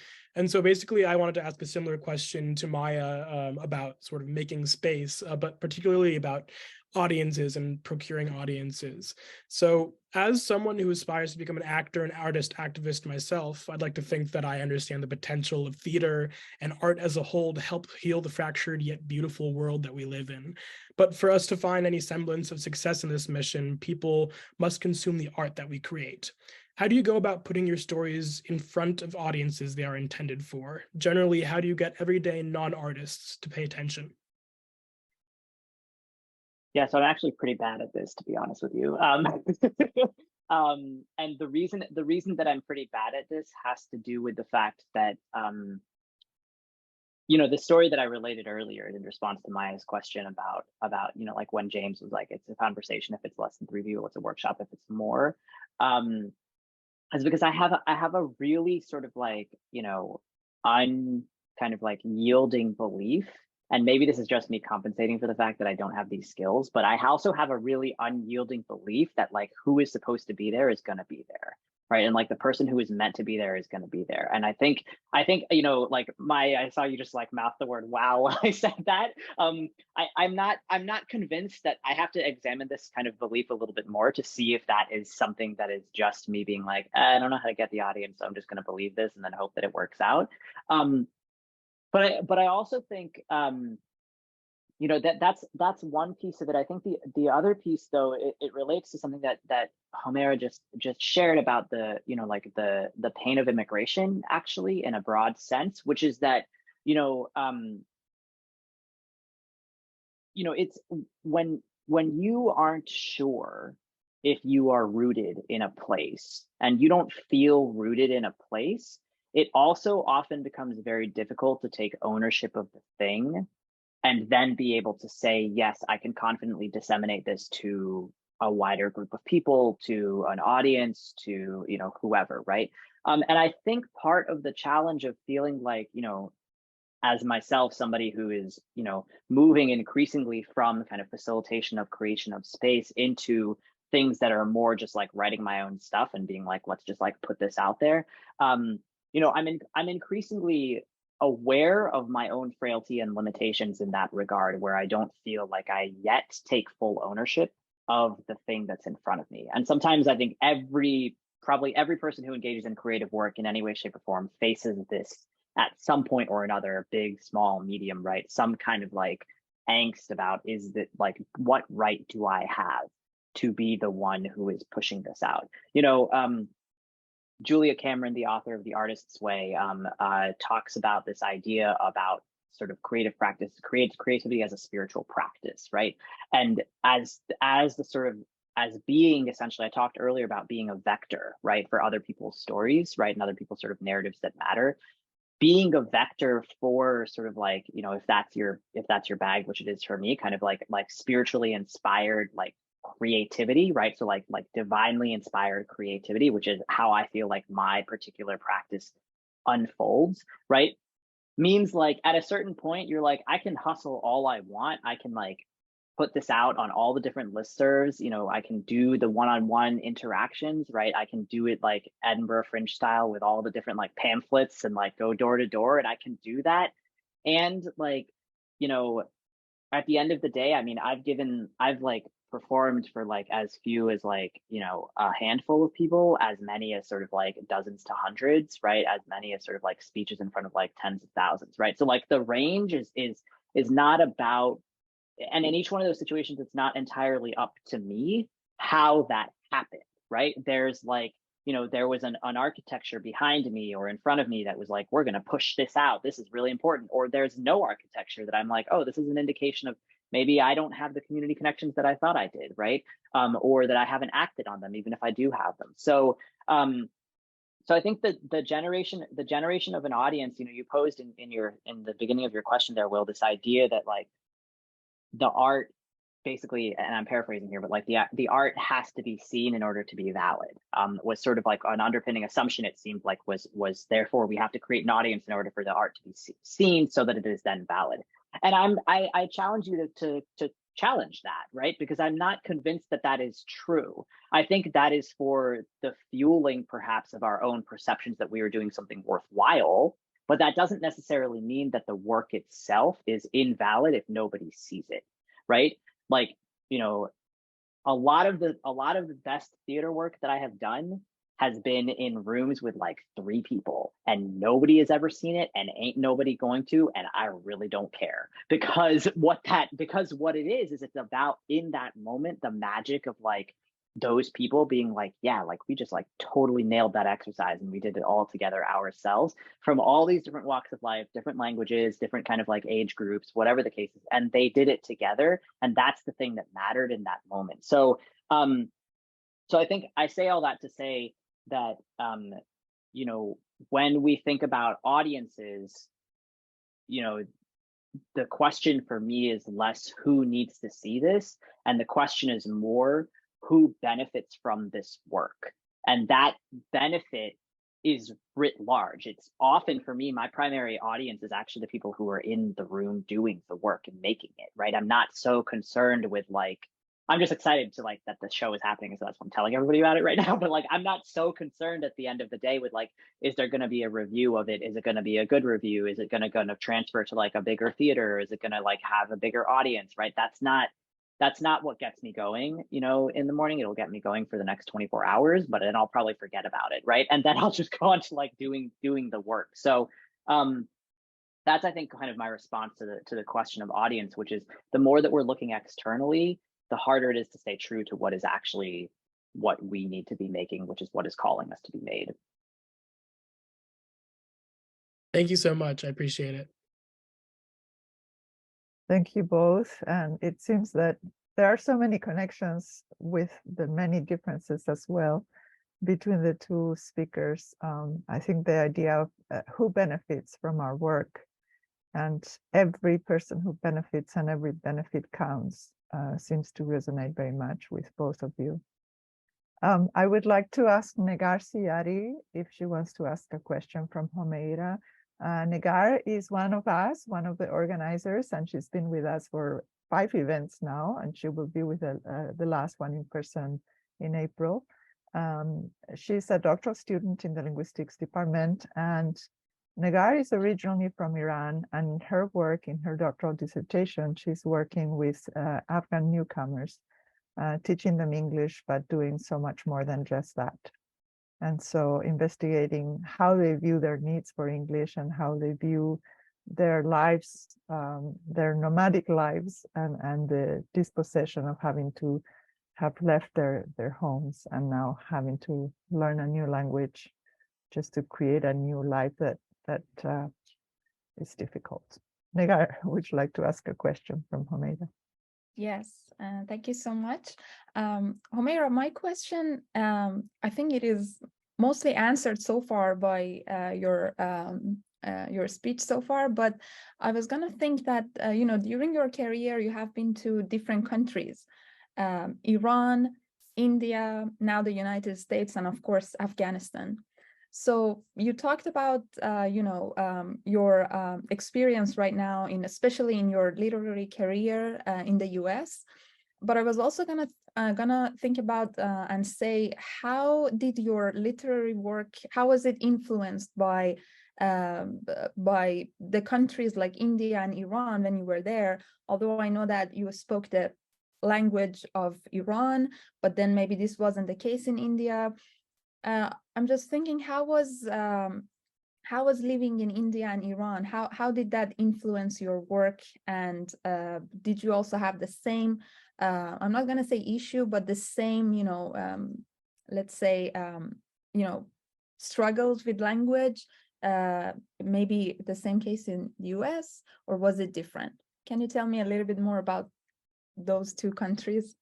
so basically, I wanted to ask a similar question to Maya about sort of making space, but particularly about audiences and procuring audiences. So as someone who aspires to become an actor and artist activist myself, I'd like to think that I understand the potential of theater and art as a whole to help heal the fractured yet beautiful world that we live in. But for us to find any semblance of success in this mission, people must consume the art that we create. How do you go about putting your stories in front of audiences they are intended for? Generally, how do you get everyday non-artists to pay attention? Yeah, so I'm actually pretty bad at this, to be honest with you. And the reason that I'm pretty bad at this has to do with the fact that, the story that I related earlier in response to Maya's question about like when James was like, it's a conversation if it's less than 3 people, it's a workshop if it's more. is because I have a really sort of like, you know, kind of like yielding belief. And maybe this is just me compensating for the fact that I don't have these skills, but I also have a really unyielding belief that like who is supposed to be there is going to be there, right? And like the person who is meant to be there is going to be there. And I think, you know, like I saw you just like mouth the word wow when I said that. I'm not convinced that I have to examine this kind of belief a little bit more to see if that is something that is just me being like, I don't know how to get the audience, so I'm just going to believe this and then hope that it works out. But I also think, you know, that's one piece of it. I think the other piece, though, it relates to something that Homeira just shared about the, you know, like the pain of immigration, actually, in a broad sense, which is that, you know, it's when you aren't sure if you are rooted in a place and you don't feel rooted in a place, it also often becomes very difficult to take ownership of the thing and then be able to say, yes, I can confidently disseminate this to a wider group of people, to an audience, to, you know, whoever, right? And I think part of the challenge of feeling like, you know, as myself, somebody who is, you know, moving increasingly from kind of facilitation of creation of space into things that are more just like writing my own stuff and being like, let's just like put this out there. You know, I'm increasingly aware of my own frailty and limitations in that regard, where I don't feel like I yet take full ownership of the thing that's in front of me. And sometimes I think probably every person who engages in creative work in any way, shape, or form faces this at some point or another, big, small, medium, right? Some kind of like angst about, is that like, what right do I have to be the one who is pushing this out? You know, Julia Cameron, the author of The Artist's Way, talks about this idea about sort of creative practice, creativity as a spiritual practice, right? And as being essentially, I talked earlier about being a vector, right, for other people's stories, right, and other people's sort of narratives that matter. Being a vector for sort of like, you know, if that's your bag, which it is for me, kind of like spiritually inspired, like creativity, right? So like divinely inspired creativity, which is how I feel like my particular practice unfolds, right? Means like at a certain point, you're like, I can hustle all I want. I can like put this out on all the different listservs. You know, I can do the one-on-one interactions, right? I can do it like Edinburgh Fringe style with all the different like pamphlets and like go door to door, and I can do that. And like, you know, at the end of the day, I mean, I've like performed for like as few as like, you know, a handful of people, as many as sort of like dozens to hundreds, right? As many as sort of like speeches in front of like tens of thousands, right? So like the range is not about, and in each one of those situations, it's not entirely up to me how that happened, right? There's like, you know, there was an architecture behind me or in front of me that was like, we're going to push this out. This is really important. Or there's no architecture that I'm like, oh, this is an indication of maybe I don't have the community connections that I thought I did, right? Or that I haven't acted on them, even if I do have them. So, so I think that the generation of an audience, you know, you posed in the beginning of your question there, Will, this idea that like the art basically, and I'm paraphrasing here, but like the art has to be seen in order to be valid, was sort of like an underpinning assumption, it seemed like, was therefore we have to create an audience in order for the art to be seen so that it is then valid. And I challenge you to challenge that, right? Because I'm not convinced that that is true. I think that is for the fueling perhaps of our own perceptions that we are doing something worthwhile, but that doesn't necessarily mean that the work itself is invalid if nobody sees it, right? Like, you know, a lot of the best theater work that I have done has been in rooms with like 3 people, and nobody has ever seen it, and ain't nobody going to, and I really don't care, because what it is it's about, in that moment, the magic of like those people being like, yeah, like we just like totally nailed that exercise and we did it all together ourselves, from all these different walks of life, different languages, different kind of like age groups, whatever the case is, and they did it together, and that's the thing that mattered in that moment. So so I think I say all that to say that you know, when we think about audiences, you know, the question for me is less who needs to see this, and the question is more who benefits from this work, And that benefit is writ large. It's often, for me, my primary audience is actually the people who are in the room doing the work and making it, right? I'm not so concerned with like, I'm just excited to like that the show is happening, so that's why I'm telling everybody about it right now. But like, I'm not so concerned at the end of the day with like, is there going to be a review of it? Is it going to be a good review? Is it going to transfer to like a bigger theater? Is it going to like have a bigger audience, right? That's not what gets me going, you know, in the morning. It'll get me going for the next 24 hours, but then I'll probably forget about it, right? And then I'll just go on to like doing the work. So that's, I think, kind of my response to the question of audience, which is the more that we're looking externally, the harder it is to stay true to what is actually what we need to be making, which is what is calling us to be made. Thank you so much. I appreciate it. Thank you both. And it seems that there are so many connections with the many differences as well between the two speakers. I think the idea of who benefits from our work, and every person who benefits and every benefit counts seems to resonate very much with both of you. I would like to ask Negar Siari if she wants to ask a question from Homeira. Negar is one of us, one of the organizers, and she's been with us for 5 events now, and she will be with the last one in person in April. She's a doctoral student in the linguistics department, and Negar is originally from Iran, and her work in her doctoral dissertation, she's working with Afghan newcomers, teaching them English, but doing so much more than just that. And so investigating how they view their needs for English and how they view their lives, their nomadic lives, and the dispossession of having to have left their homes and now having to learn a new language just to create a new life that is difficult. Negar, would you like to ask a question from Homeira? Yes, thank you so much. Homeira, my question, I think it is mostly answered so far by your speech so far, but I was gonna think that, you know, during your career, you have been to different countries, Iran, India, now the United States, and of course, Afghanistan. So you talked about, you know, your experience right now, especially in your literary career in the U.S. But I was also gonna think about and say, how did your literary work, how was it influenced by the countries like India and Iran when you were there? Although I know that you spoke the language of Iran, but then maybe this wasn't the case in India. I'm just thinking, how was living in India and Iran? How did that influence your work? And did you also have the same, I'm not going to say issue, but the same, you know, let's say, you know, struggles with language? Maybe the same case in the US, or was it different? Can you tell me a little bit more about those two countries?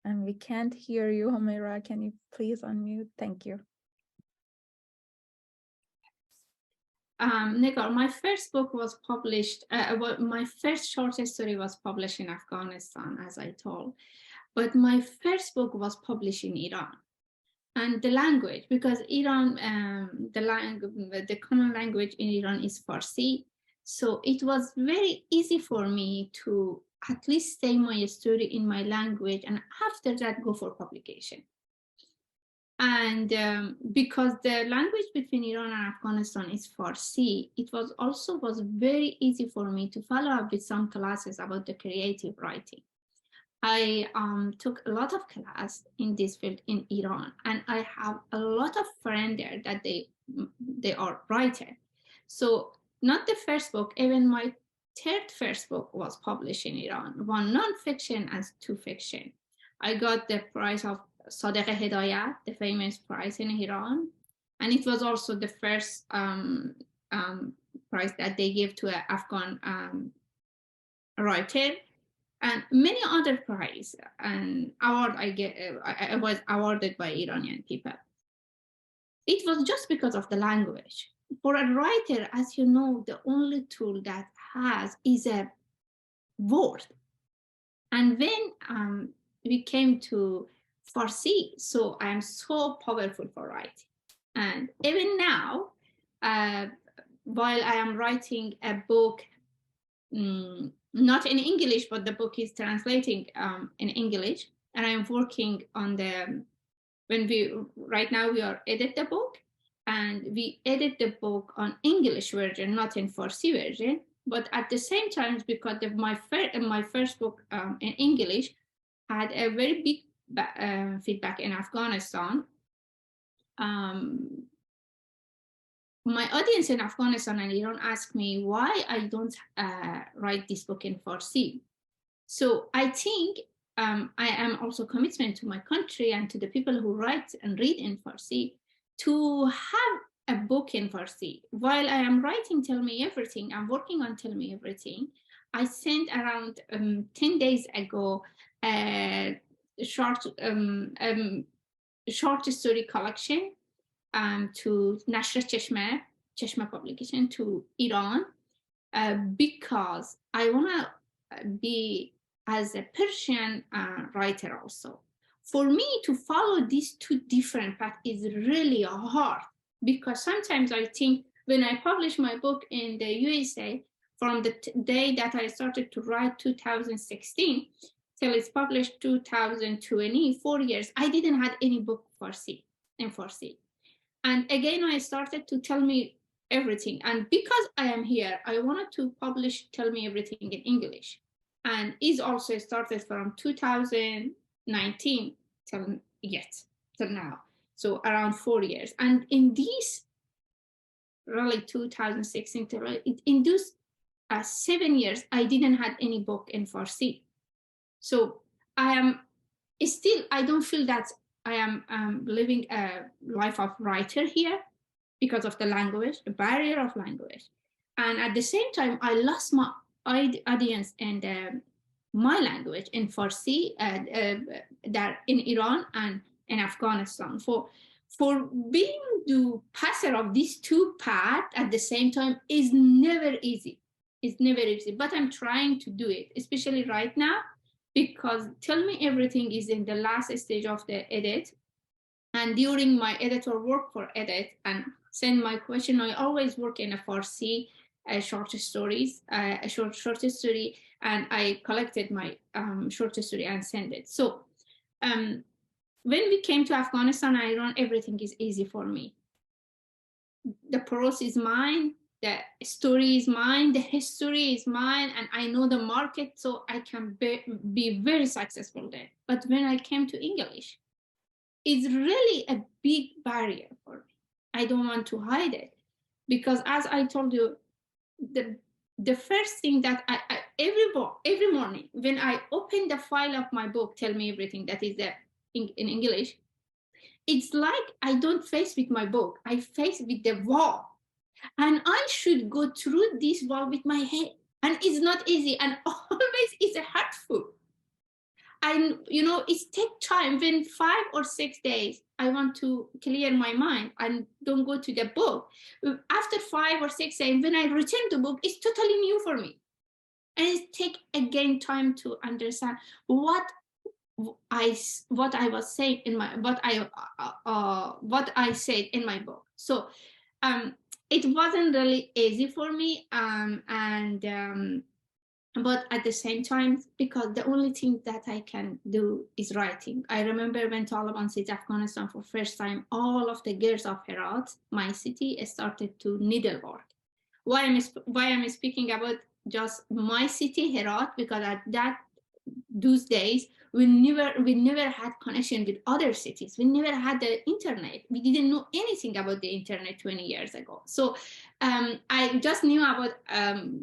And we can't hear you, Homeira. Can you please unmute? Thank you. Negar, my first book was published, my first short story was published in Afghanistan, as I told, but my first book was published in Iran. And the language, because Iran, the common language in Iran is Farsi, so it was very easy for me to at least say my story in my language, and after that go for publication. And because the language between Iran and Afghanistan is Farsi, it was very easy for me to follow up with some classes about the creative writing. I took a lot of class in this field in Iran, and I have a lot of friends there that they are writers. So not the first book, even my first book was published in Iran, 1 non-fiction and 2 fiction. I got the prize of Sadegh Hidayat, the famous prize in Iran, and it was also the first prize that they give to an Afghan writer, and many other prizes and award I was awarded by Iranian people. It was just because of the language. For a writer, as you know, the only tool that has is a word. And then we came to Farsi. So I'm so powerful for writing. And even now, while I am writing a book, not in English, but the book is translating in English, and I'm working on the, right now we are edit the book, and we edit the book on English version, not in Farsi version. But at the same time, because of my first book in English had a very big feedback in Afghanistan. My audience in Afghanistan and Iran asked me why I don't write this book in Farsi. So I think I am also commitment to my country and to the people who write and read in Farsi to have a book in Farsi. While I am writing Tell Me Everything, I'm working on Tell Me Everything. I sent around 10 days ago a short story collection to Nashr Cheshma publication to Iran, because I want to be as a Persian writer also. For me to follow these two different paths is really hard, because sometimes I think when I publish my book in the USA, from the day that I started to write 2016 till it's published 2020, 4 years, I didn't have any book in Farsi. And again, I started to Tell Me Everything. And because I am here, I wanted to publish Tell Me Everything in English. And is also started from 2019 till now. So around 4 years. And in these, really 2016, in those 7 years, I didn't have any book in Farsi. So I am still, I don't feel that I am living a life of writer here because of the language, the barrier of language. And at the same time, I lost my audience and my language in Farsi that in Iran and in Afghanistan. For being the passer of these two paths at the same time is never easy. It's never easy, but I'm trying to do it, especially right now, because Tell Me Everything is in the last stage of the edit. And during my editor work for edit and send my question, I always work in a Farsi short stories, a short story, and I collected my short story and send it. So when we came to Afghanistan and Iran, everything is easy for me. The prose is mine, the story is mine, the history is mine, and I know the market, so I can be very successful there. But when I came to English, it's really a big barrier for me. I don't want to hide it, because as I told you, the first thing that every morning when I open the file of my book, Tell Me Everything, that is in English, it's like I don't face with my book, I face with the wall. And I should go through this wall with my head. And it's not easy, and always it's hurtful. And it takes time. When 5 or 6 days, I want to clear my mind and don't go to the book. After 5 or 6 days, when I return to book, it's totally new for me. And it takes again time to understand what I was saying in my what I said in my book. So it wasn't really easy for me, but at the same time, because the only thing that I can do is writing. I remember when Taliban seized Afghanistan for first time, all of the girls of Herat, my city, started to needlework. Why I'm speaking about just my city, Herat, because at those days, we never had connection with other cities. We never had the internet. We didn't know anything about the internet 20 years ago. So I just knew about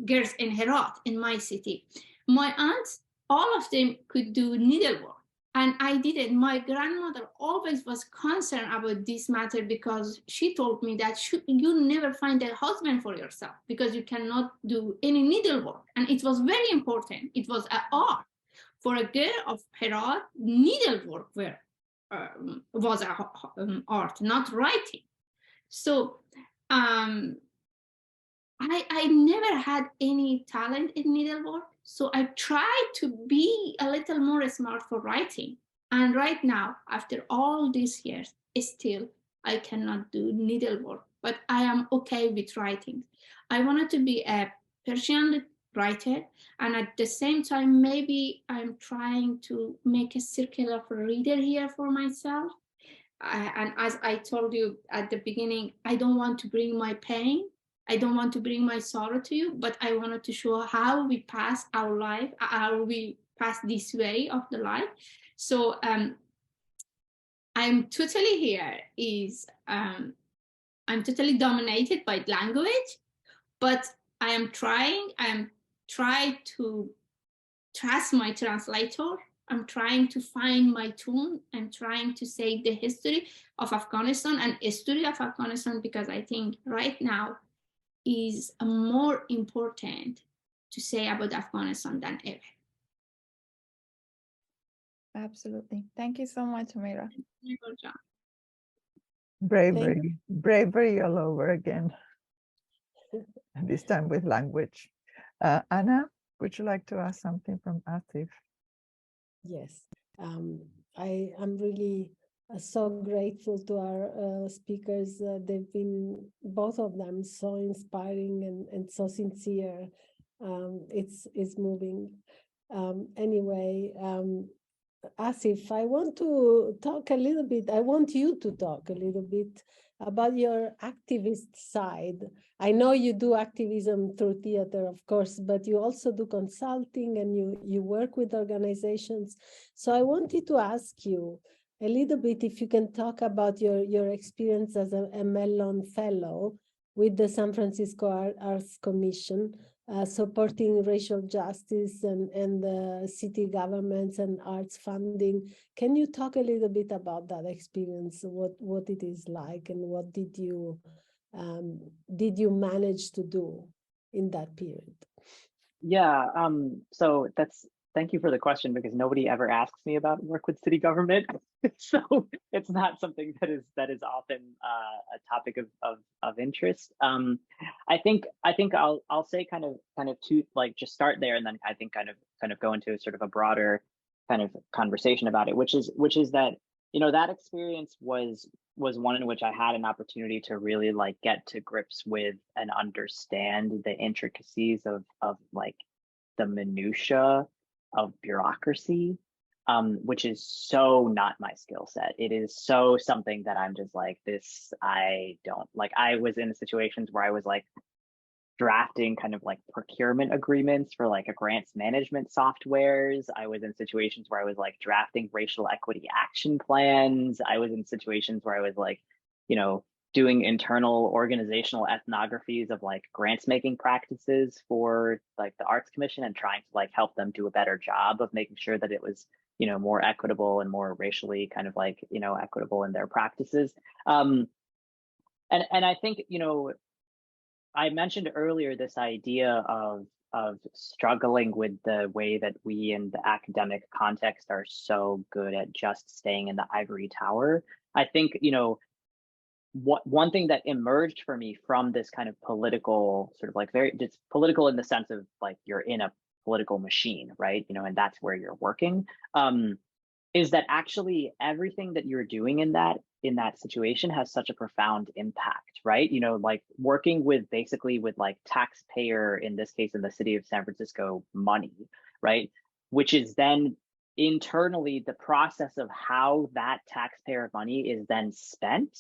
girls in Herat, in my city. My aunts, all of them could do needlework, and I didn't. My grandmother always was concerned about this matter, because she told me that you never find a husband for yourself because you cannot do any needlework. And it was very important. It was an art. For a girl of Herat, needlework was an art, not writing. So I never had any talent in needlework. So I try to be a little more smart for writing. And right now, after all these years, still I cannot do needlework, but I am okay with writing. I wanted to be a Persian writer, and at the same time, maybe I'm trying to make a circle of reader here for myself. And as I told you at the beginning, I don't want to bring my pain. I don't want to bring my sorrow to you, but I wanted to show how we pass our life, how we pass this way of the life. So I'm totally here I'm totally dominated by language, but I am trying to trust my translator. I'm trying to find my tune. I'm trying to say the history of Afghanistan and history of Afghanistan, because I think right now is more important to say about Afghanistan than ever. Absolutely. Thank you so much, Homeira. Bravery all over again. This time with language. Anna, would you like to ask something from Asif? Yes, I am really so grateful to our speakers. They've been, both of them, so inspiring and so sincere. It's moving. Anyway, Asif, I want to talk a little bit. I want you to talk a little bit about your activist side. I know you do activism through theater, of course, but you also do consulting and you work with organizations. So I wanted to ask you a little bit if you can talk about your experience as a Mellon Fellow with the San Francisco Arts Commission, supporting racial justice and the city governments and arts funding. Can you talk a little bit about that experience, what it is like, and what did you manage to do in that period? Yeah, so thank you for the question, because nobody ever asks me about work with city government. So it's not something that is often a topic of interest. I think I'll say kind of two, like, just start there, and then I think kind of go into sort of a broader kind of conversation about it, which is that, you know, that experience was one in which I had an opportunity to really like get to grips with and understand the intricacies of like the minutia of bureaucracy, which is so not my skill set. It is so something that I'm just like, this, I don't like. I was in situations where I was like drafting kind of like procurement agreements for like a grants management softwares. I was in situations where I was like drafting racial equity action plans. I was in situations where I was like, you know, doing internal organizational ethnographies of like grants making practices for like the Arts Commission, and trying to like help them do a better job of making sure that it was, you know, more equitable and more racially kind of like, you know, equitable in their practices. And I think, you know, I mentioned earlier this idea of struggling with the way that we in the academic context are so good at just staying in the ivory tower. I think, you know, one thing that emerged for me from this kind of political sort of like it's political in the sense of like you're in a political machine, right? You know, and that's where you're working, is that actually everything that you're doing in that situation has such a profound impact, right? You know, like working with basically with like taxpayer, in this case, in the city of San Francisco, money, right? Which is then internally the process of how that taxpayer money is then spent,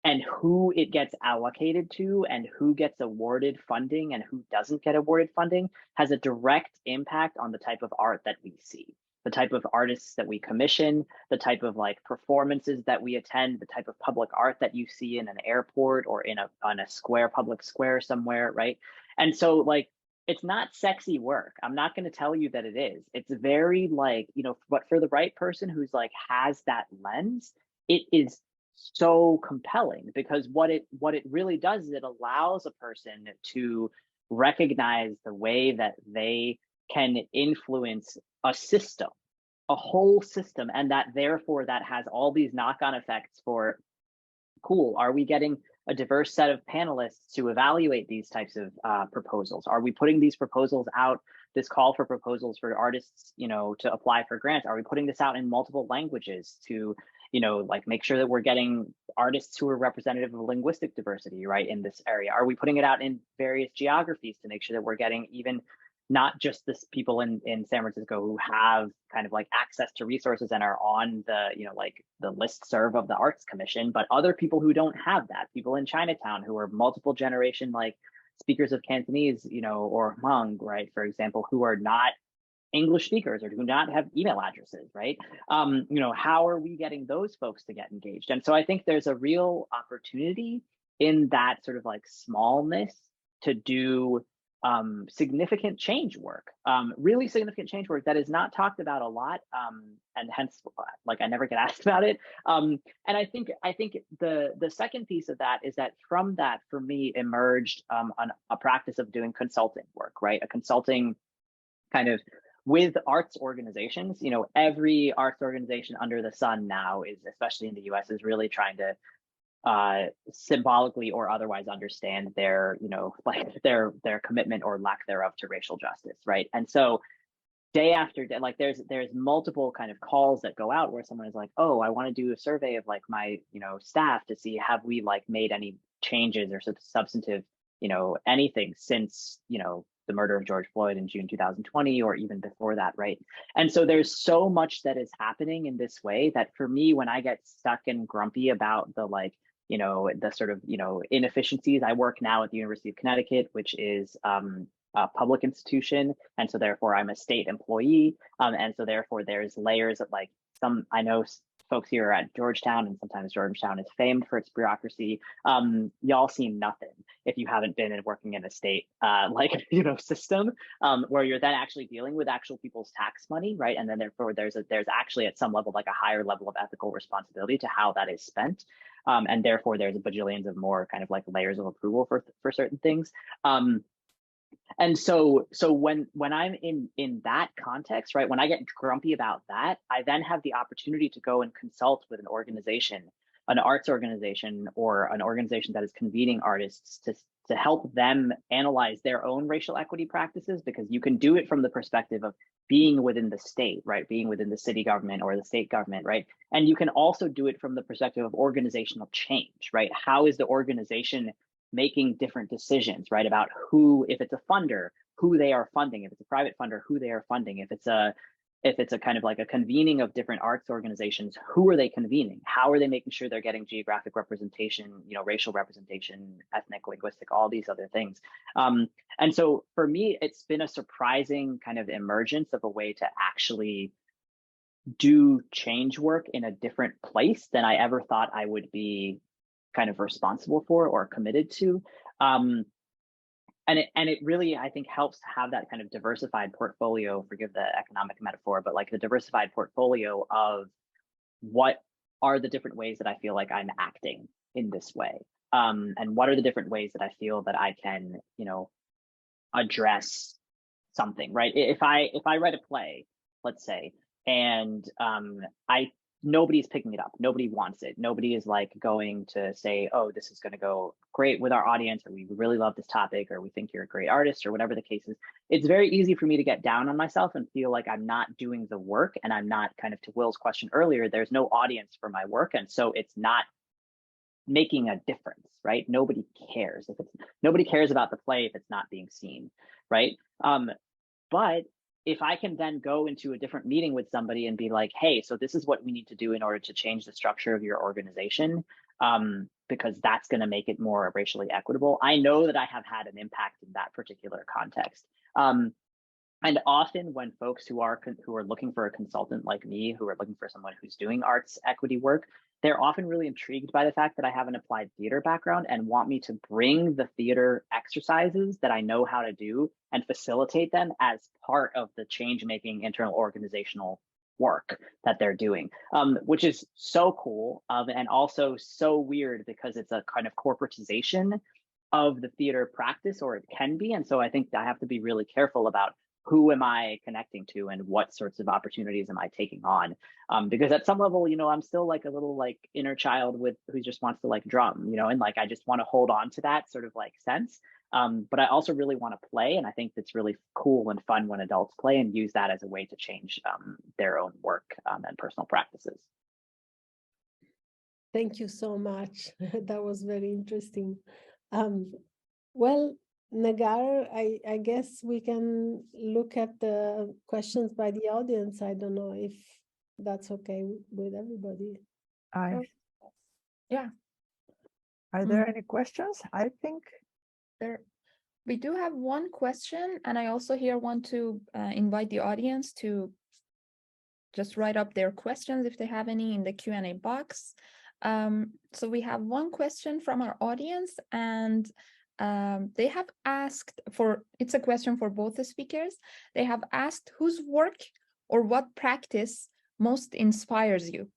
and who it gets allocated to, and who gets awarded funding and who doesn't get awarded funding, has a direct impact on the type of art that we see, the type of artists that we commission, the type of like performances that we attend, the type of public art that you see in an airport or on a square, public square somewhere, right? And so like, it's not sexy work. I'm not going to tell you that it is. It's very like, you know, but for the right person who's like has that lens, it is so compelling, because what it really does is it allows a person to recognize the way that they can influence a system, a whole system, and that therefore that has all these knock-on effects for, cool, are we getting a diverse set of panelists to evaluate these types of proposals? Are we putting these proposals out, this call for proposals for artists, you know, to apply for grants? Are we putting this out in multiple languages to, you know, like make sure that we're getting artists who are representative of linguistic diversity, right, in this area? Are we putting it out in various geographies to make sure that we're getting even not just this people in San Francisco who have kind of like access to resources and are on the, you know, like the listserv of the Arts Commission, but other people who don't have that, people in Chinatown who are multiple generation like speakers of Cantonese, you know, or Hmong, right, for example, who are not English speakers or do not have email addresses, right? You know, how are we getting those folks to get engaged? And so I think there's a real opportunity in that sort of like smallness to do significant change work, really significant change work that is not talked about a lot, and hence, like, I never get asked about it. And I think the second piece of that is that from that, for me, emerged a practice of doing consulting work, right? A consulting kind of with arts organizations. You know, every arts organization under the sun now is, especially in the US, is really trying to symbolically or otherwise understand their, you know, like their commitment or lack thereof to racial justice, right? And so day after day, like there's multiple kind of calls that go out where someone is like, oh, I want to do a survey of like my, you know, staff to see, have we like made any changes or substantive, you know, anything since, you know, the murder of George Floyd in June 2020, or even before that, right? And so there's so much that is happening in this way that for me, when I get stuck and grumpy about the like, you know, the sort of, you know, inefficiencies. I work now at the University of Connecticut, which is a public institution. And so therefore I'm a state employee. And so therefore there's layers of like I know folks here at Georgetown, and sometimes Georgetown is famed for its bureaucracy. Y'all seen nothing if you haven't been working in a state like, you know, system where you're then actually dealing with actual people's tax money, right? And then therefore there's actually at some level like a higher level of ethical responsibility to how that is spent. And therefore there's bajillions of more kind of like layers of approval for certain things. And so when I'm in that context, right, when I get grumpy about that, I then have the opportunity to go and consult with an organization, an arts organization, or an organization that is convening artists to help them analyze their own racial equity practices, because you can do it from the perspective of being within the state, right, being within the city government or the state government, right? And you can also do it from the perspective of organizational change, right? How is the organization making different decisions, right, about who, if it's a funder, who they are funding, if it's a private funder, who they are funding, if it's a kind of like a convening of different arts organizations, who are they convening? How are they making sure they're getting geographic representation, you know, racial representation, ethnic, linguistic, all these other things. And so for me, it's been a surprising kind of emergence of a way to actually do change work in a different place than I ever thought I would be kind of responsible for or committed to. And it really, I think, helps to have that kind of diversified portfolio, forgive the economic metaphor, but like the diversified portfolio of what are the different ways that I feel like I'm acting in this way. And what are the different ways that I feel that I can, you know, address something, right? If I write a play, let's say, and nobody's picking it up. Nobody wants it. Nobody is like going to say, oh, this is going to go great with our audience, or we really love this topic, or we think you're a great artist, or whatever the case is. It's very easy for me to get down on myself and feel like I'm not doing the work, and I'm not, kind of to Will's question earlier, there's no audience for my work. And so it's not making a difference, right? Nobody cares nobody cares about the play if it's not being seen, right? But if I can then go into a different meeting with somebody and be like, hey, so this is what we need to do in order to change the structure of your organization, because that's going to make it more racially equitable, I know that I have had an impact in that particular context. And often when folks who are looking for a consultant like me, who are looking for someone who's doing arts equity work, they're often really intrigued by the fact that I have an applied theater background and want me to bring the theater exercises that I know how to do and facilitate them as part of the change-making internal organizational work that they're doing, which is so cool, and also so weird because it's a kind of corporatization of the theater practice, or it can be. And so I think I have to be really careful about who am I connecting to and what sorts of opportunities am I taking on? Because at some level, you know, I'm still like a little like inner child who just wants to like drum, you know, and like I just want to hold on to that sort of like sense. But I also really want to play, and I think it's really cool and fun when adults play and use that as a way to change their own work and personal practices. Thank you so much. That was very interesting. Well, Nagar, I guess we can look at the questions by the audience. I don't know if that's okay with everybody. Yeah. Are there any questions? I think we do have one question, and I also here want to invite the audience to just write up their questions if they have any in the Q&A box. So we have one question from our audience, and they have asked it's a question for both the speakers. They have asked whose work or what practice most inspires you?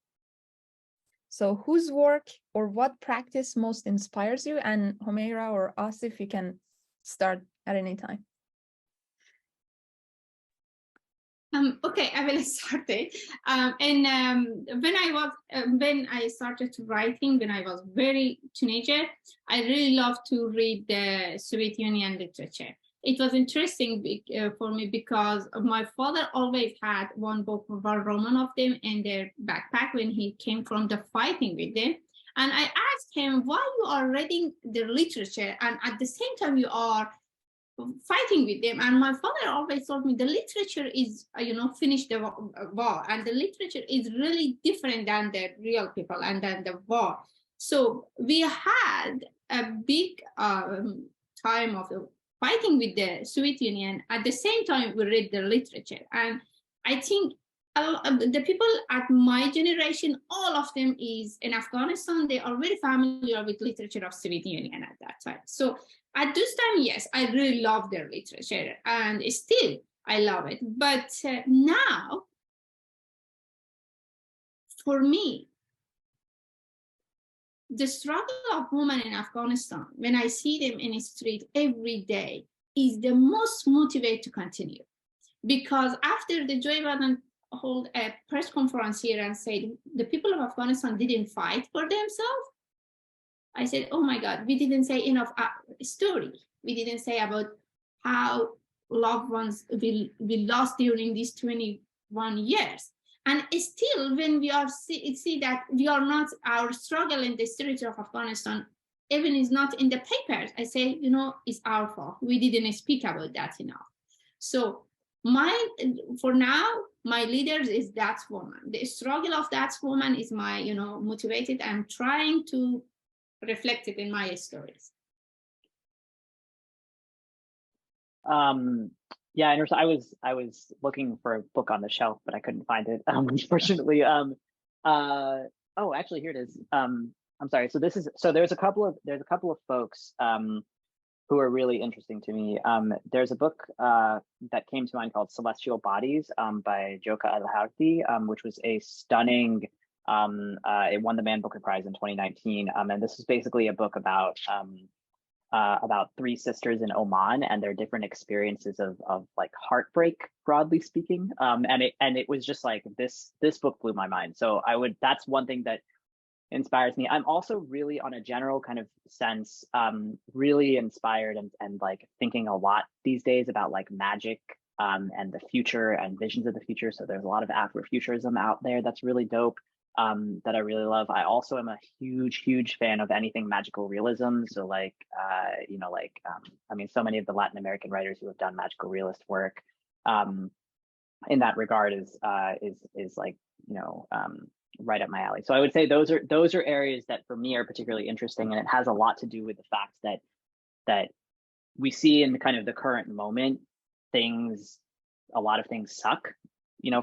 So whose work or what practice most inspires you? And Homeira or Asif, you can start at any time. Okay, I will start it. When I started writing, when I was very teenager, I really loved to read the Soviet Union literature. It was interesting for me because my father always had one book, one roman of them in their backpack when he came from the fighting with them. And I asked him, why you are reading the literature and at the same time you are fighting with them? And my father always told me the literature is, finish the war, and the literature is really different than the real people and than the war. So we had a big time of fighting with the Soviet Union. At the same time, we read the literature. And I think the people at my generation, all of them is in Afghanistan, they are very familiar with literature of Soviet Union at that time. So at this time, yes, I really love their literature, and still I love it. But now, for me, the struggle of women in Afghanistan, when I see them in the street every day, is the most motivated to continue. Because after the Joe Biden hold a press conference here and said, the people of Afghanistan didn't fight for themselves, I said, oh my God, we didn't say enough story. We didn't say about how loved ones we lost during these 21 years. And still, when we are see that we are not, our struggle in the streets of Afghanistan, even is not in the papers, I say, it's our fault. We didn't speak about that enough. So for now, my leaders is that woman. The struggle of that woman is my, motivated. I'm trying to reflect it in my stories. Yeah, I was looking for a book on the shelf, but I couldn't find it, unfortunately. Oh, actually, here it is. I'm sorry. So there's a couple of folks who are really interesting to me. There's a book that came to mind called Celestial Bodies by Joka Al-Houthi, which was a stunning. It won the Man Booker Prize in 2019, and this is basically a book about three sisters in Oman and their different experiences of like heartbreak, broadly speaking. And it was just like this book blew my mind. So that's one thing that inspires me. I'm also really, on a general kind of sense, really inspired and like thinking a lot these days about like magic and the future and visions of the future. So there's a lot of Afrofuturism out there that's really dope. That I really love. I also am a huge fan of anything magical realism. So like, I mean, so many of the Latin American writers who have done magical realist work in that regard is like, right up my alley. So I would say those are areas that for me are particularly interesting, and it has a lot to do with the fact that we see in the kind of the current moment, a lot of things suck,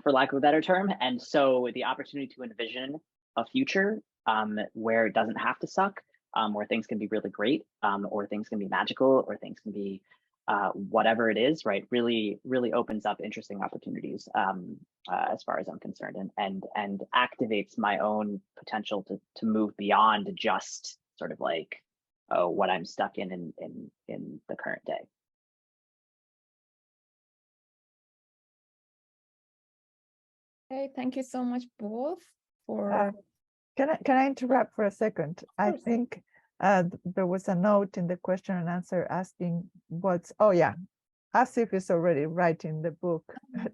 for lack of a better term. And so the opportunity to envision a future where it doesn't have to suck, where things can be really great, or things can be magical, or things can be whatever it is, right, really opens up interesting opportunities as far as I'm concerned, and activates my own potential to move beyond just sort of like, what I'm stuck in the current day. Okay, thank you so much both for. Can I interrupt for a second? I course. think there was a note in the question and answer asking what's, oh yeah, Asif is already writing the book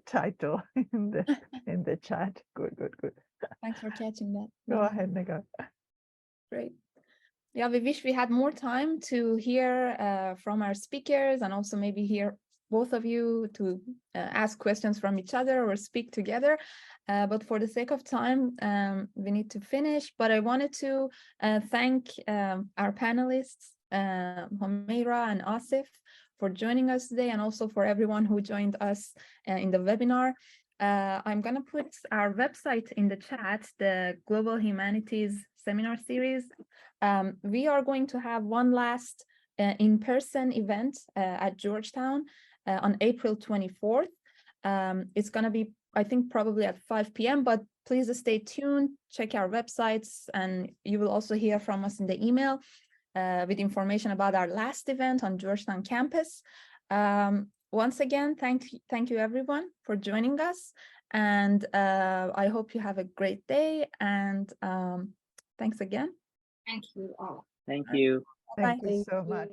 title in the chat. Good, good, good. Thanks for catching that. Go ahead, Nika. Great. Yeah, we wish we had more time to hear from our speakers and also maybe hear both of you to ask questions from each other or speak together. But for the sake of time, we need to finish. But I wanted to thank our panelists, Homeira and Asif, for joining us today, and also for everyone who joined us in the webinar. I'm going to put our website in the chat, the Global Humanities Seminar Series. We are going to have one last in-person event at Georgetown on April 24th. It's going to be, I think, probably at 5 p.m., but please stay tuned, check our websites, and you will also hear from us in the email with information about our last event on Georgetown campus. Once again, thank you everyone for joining us, and I hope you have a great day, and thanks again. Thank you all. Thank you. Thank Bye. you so much.